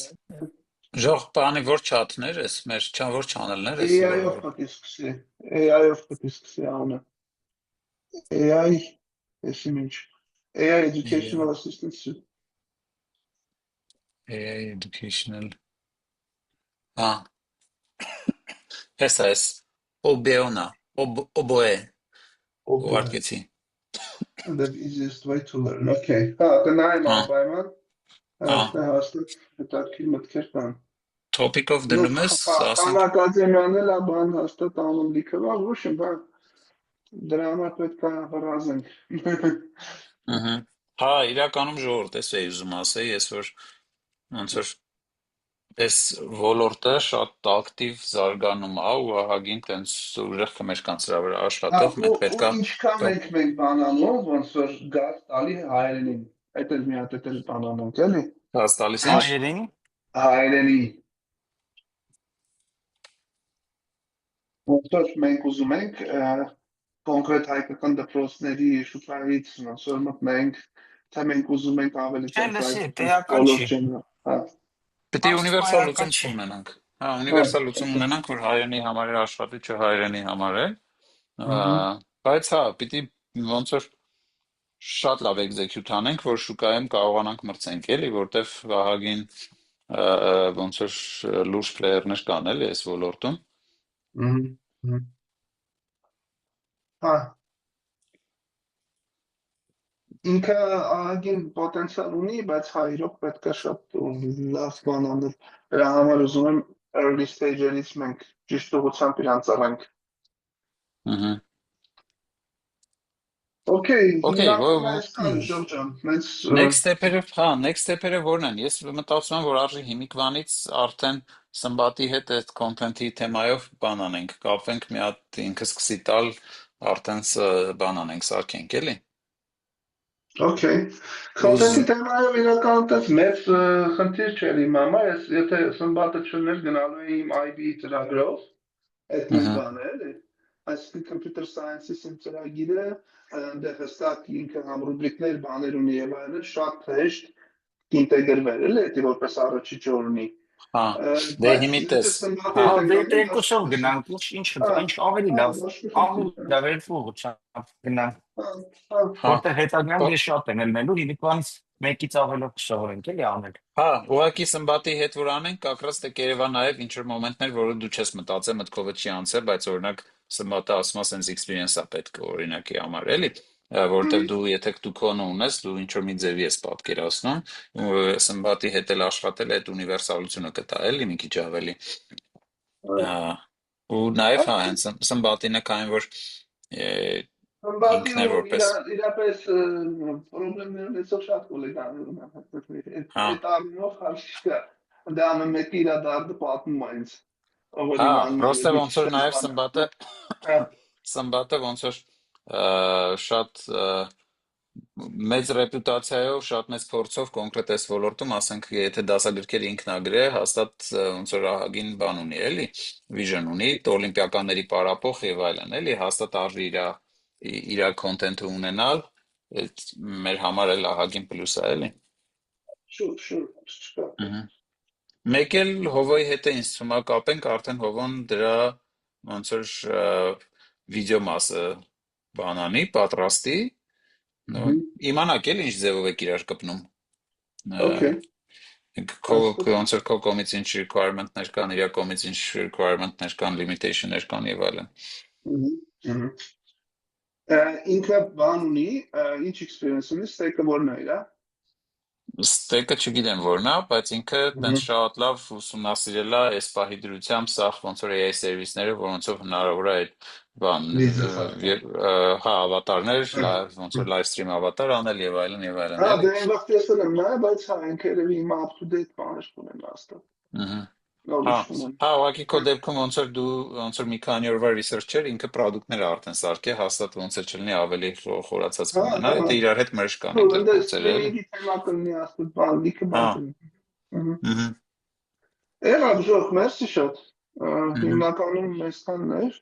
[SPEAKER 5] ժող բանի որ չաթներ ես, մեր որ չանելներ ես
[SPEAKER 1] AI-ով պետք է սկսի, AI-ով պետք է սկսի անը, AI, եսի ինչ, AI educational assistance,
[SPEAKER 5] AI educational Հա, հեսա ես օբեոնա, օբոե ուղարկեցի։
[SPEAKER 1] the easiest way to learn, okay, հա, տնայմ
[SPEAKER 5] Հա,
[SPEAKER 1] անպայման,
[SPEAKER 5] հա,
[SPEAKER 1] հաստատ հետաքրքիր մտքեր կան։
[SPEAKER 5] topic-ով
[SPEAKER 1] Ну,
[SPEAKER 5] դնում ես, ասենք,
[SPEAKER 1] Ակադեմիան էլ բան հաստատ անում լիքը բան, ոչ եմ, բան դրա համար պետք է հրազենք։
[SPEAKER 5] հա, իրականում ժողովուրդ, ես էի ուզում ասեի, ես որ ոնց որ այս ոլորտը շատ ակտիվ զարգանում է ու ահագին տենց ուժեղ կմեր կան սրա վրա աշխատող, մենք
[SPEAKER 1] Ու
[SPEAKER 5] պետք է
[SPEAKER 1] ինչքան մենք բան անում, ոնց որ գազ տալի հայերենին, այդ էլ մի հատ էլ բան անենք, էլի։
[SPEAKER 5] հաց տալիս ինչ
[SPEAKER 4] Հայերեն
[SPEAKER 1] Հայերենի։ Ոնց որ մենք ուզում ենք կոնկրետ հայկական դպրոցների շուկայից ոնց որ մտնենք, թե մենք ուզում ենք ավելի
[SPEAKER 4] Չէ,
[SPEAKER 1] տենց
[SPEAKER 4] լսի,
[SPEAKER 1] այդ
[SPEAKER 4] տեղական
[SPEAKER 1] բոլոր
[SPEAKER 4] չի։
[SPEAKER 1] ջենը, հա։
[SPEAKER 5] պետք է
[SPEAKER 4] Ասում
[SPEAKER 5] ունիվերսալ
[SPEAKER 4] հայական
[SPEAKER 5] լուծում
[SPEAKER 4] չի։
[SPEAKER 5] ունենանք։ Հա, ունիվերսալ լուծում ունենանք, որ հայերենի համար է աշխատի, չէ հայերենի համար է։ Բայց հա, պիտի ոնց որ շատ լավ execute անենք, որ շուկայում կարողանանք մրցենք, էլի, որտեվ ահագին ոնց որ լուրջ player-ներ կան, էլի, այս ոլորտում։
[SPEAKER 1] Հա, ինքը ահագին պոտենցիալ ունի, բայց հա իրոք պետք է շատ լավ բան անել։ Դրա համար ուզում եմ early stage-երից մենք ճիշտ ուղղությամբ իրան ծառայենք։ Okay,
[SPEAKER 5] Okay,
[SPEAKER 1] հիմնականում այսքան Ժորժ ջան, մենք
[SPEAKER 5] next step-երը որն են։ Ես մտածում եմ, որ արժի հիմիկվանից արդեն Սմբատի հետ այդ content-ի թեմայով բան անենք, կապվենք մի հատ ինքը սկսի տալ, արդեն բան անենք, սարքենք, էլի։
[SPEAKER 1] Okay. Content-ի թեմայով իրականում տես մեծ խնդիր չէր իմ համար, ես եթե սմբատը չուներ գնալու էի իմ IB ծրագրով, այդ նույն բանը էլի, այսինքն computer science-ի իմ ծրագիրը, այնտեղ հստակ ինքը համ ռուբրիկներ, բաներ ունի եւ այլն, շատ հեշտ ինտեգրվել էլի, դա որպես առաջի ճորնի։
[SPEAKER 5] Հա, դե
[SPEAKER 1] Բայց
[SPEAKER 5] հիմի
[SPEAKER 1] եթե
[SPEAKER 5] տես,
[SPEAKER 1] սմբատի
[SPEAKER 5] հա,
[SPEAKER 1] հետ
[SPEAKER 4] դե
[SPEAKER 1] ենք գնում,
[SPEAKER 4] երկուսով գնանք, ինչ ավելի լավ,
[SPEAKER 1] խնդիր։
[SPEAKER 4] լավ էր ուղղությամբ գնանք,
[SPEAKER 1] Հա,
[SPEAKER 5] հա,
[SPEAKER 4] որտեղ հետագայում շատ են ելնելու, հիմիկվանից մեկից ավելով կսովորենք էլի անել։
[SPEAKER 5] հա, ուղղակի սմբատի հետ որ անենք, կակրած թե կերևա նաև ինչ որ մոմենտներ, որը դու չես մտածել, մտքովդ չի անցել, բայց օրինակ սմբատը ասում ասեն experience-ա պետք է օրինակի համար, էլի, որովհետև դու եթե դու քոնը ունես, դու ինչ որ մի ձևի ես պատկերացնում, սմբատի հետ էլ աշխատել այդ ունիվերսալությունը կտա, էլի մի քիչ ավելի։ Ու նաև հա, հենց սմբատին է կային որ
[SPEAKER 1] Սմբատի
[SPEAKER 5] ինքն է որպես
[SPEAKER 1] իրապես պրոբլեմներ ունեցող շատ կոլեգաներ ունեմ,
[SPEAKER 5] հա
[SPEAKER 1] այդ առումով հարց չկա, դա մեկը իր դարձը պատմում է ինձ, որ
[SPEAKER 5] հա,
[SPEAKER 1] իմանալու
[SPEAKER 5] պրոստը
[SPEAKER 1] է
[SPEAKER 5] ոնց որ նաև սմբատը ոնց որ շատ մեծ ռեպուտացիայով, շատ մեծ փորձով կոնկրետ այս ոլորտում, ասենք, եթե դասագրքեր ինքնագրե, հաստատ ոնց որ ահագին բան ունի, էլի, vision ունի, օլիմպիականների պարապող եւ այլն, էլի, հաստատ արժի իր կոնտենտը ունենալ, այդ մեր համար էլ ահագին պլյուս է, էլի։
[SPEAKER 1] շուտ, չկա։
[SPEAKER 5] Մեկ էլ Հովոյի հետ է ինձ թվում է կապենք, արդեն Հովոն դրա ոնց որ վիդեո մասը բանանի, պատրաստի, իմանաք էլ ինչ ձևով եք իրար կպնում։
[SPEAKER 1] Okay.
[SPEAKER 5] Ոնց որ քո կողմից ինչ requirement-ներ կան, իր կողմից ինչ requirement-ներ կան, limitation-ներ կան եւ այլն։
[SPEAKER 1] Ինքը բան ունի, ինչ experience ունի, ստեյքը որն է իրա։
[SPEAKER 5] Ստեյքը չգիտեմ որն է, բայց ինքը տենց շատ լավ ուսումնասիրել է այս պահի դրությամբ սաղ ոնց որ AI սերվիսները, որոնցով հնարավոր է այդ բան, հա, ավատարներ, ոնց որ live stream ավատար անել եւ այլն եւ այլն,
[SPEAKER 1] Հա,
[SPEAKER 5] էլի։
[SPEAKER 1] դե այն վաղ տեսել եմ նա, բայց հա, ինքը երևի հիմա up to date բաներ կունեն հաստատ։
[SPEAKER 5] Հա, ուղղակի քո դեպքում ոնց որ դու ոնց որ մի քանի օրվա research-եր ինքը product-ներ արդեն սարքե, հաստատ ոնց էլ չլինի ավելի խորացած կունենա, դա իրար հետ մերժ կան ինտերկոծել էլի։
[SPEAKER 1] Streaming-ի թեմա կլինի հաստատ բան, լիքը բան կլինի։
[SPEAKER 5] Ահա։
[SPEAKER 1] Եղավ ժող, մերսի շատ։ Հիմնականում այսքանն էր։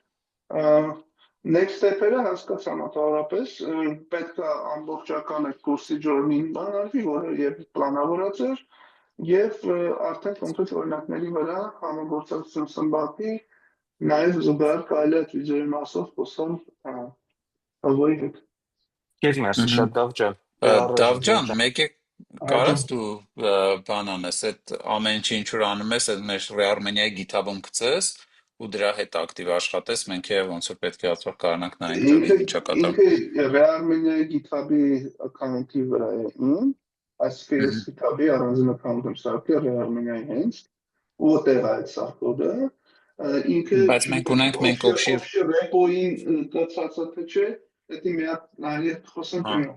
[SPEAKER 1] Next step-երը հասկացա մոտավորապես, պետք է ամբողջական այդ կուրսի journey-ին բան արվի, որը եւ պլանավորած էր, եւ արդեն կոնկրետ օրինակների վրա համագործակցություն սմբատի, նաեւ զուգահեռ կարելի է այդ վիդեոյի մասով խոսալ Հովոյի հետ։
[SPEAKER 4] Քեզ merci, շատ լավ ջան։
[SPEAKER 5] Դավջան, մեկ է կարաս դու բան անես, այդ ամեն ինչ ինչ որ անում ես, այդ մեր Re-Armenia-ի GitHub-ում գցես ու դրա հետ ակտիվ աշխատես, մենք է ոնց որ պետք է հատվող կարողանանք նայենք դրի վիճակատար։
[SPEAKER 1] Ինքը Re-Armenia-ի GitHub-ի account-ի վրա է, այսինքն ես GitHub-ի առանձին account եմ սարքել Re-Armenia-ի հենց, ու դեռ այդ սարքոդը, ինքը
[SPEAKER 5] Բայց մենք ունենք մենք
[SPEAKER 1] օֆշի repo-ին կացածը թե չէ, դա մի հատ նայել խոսենք ունի։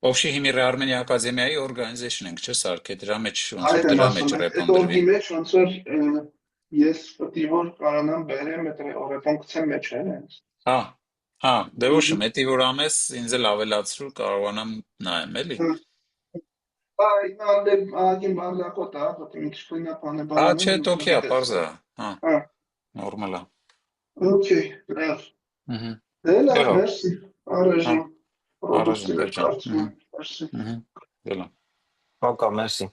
[SPEAKER 5] Օֆշի հիմի Re-Armenia Ակադեմիայի organization ենք, չէ՞ սարքե, դրա մեջ ոնց որ դրա մեջ ռեպոն դրվի։
[SPEAKER 1] Այդ մեջ ոնց որ ես պետք է որ կարողանամ բերեմ այդ ռեպոն գցեմ մեջ հենց։
[SPEAKER 5] Հա, դե ոչ, մետի որ անես, ինձ էլ ավելացրու կարողանամ նայեմ, էլի։
[SPEAKER 1] Այ նալը ագին բանլակոտա, потому что նա բանը
[SPEAKER 5] Հա, չէ, օքեյ, պարզա, հա։ Նորմալ է։
[SPEAKER 1] Okay, լավ։ Դե լավ, merci։ Առաջին։
[SPEAKER 5] Առաջին,
[SPEAKER 1] Merci։
[SPEAKER 5] դե լավ։
[SPEAKER 4] Пока, merci։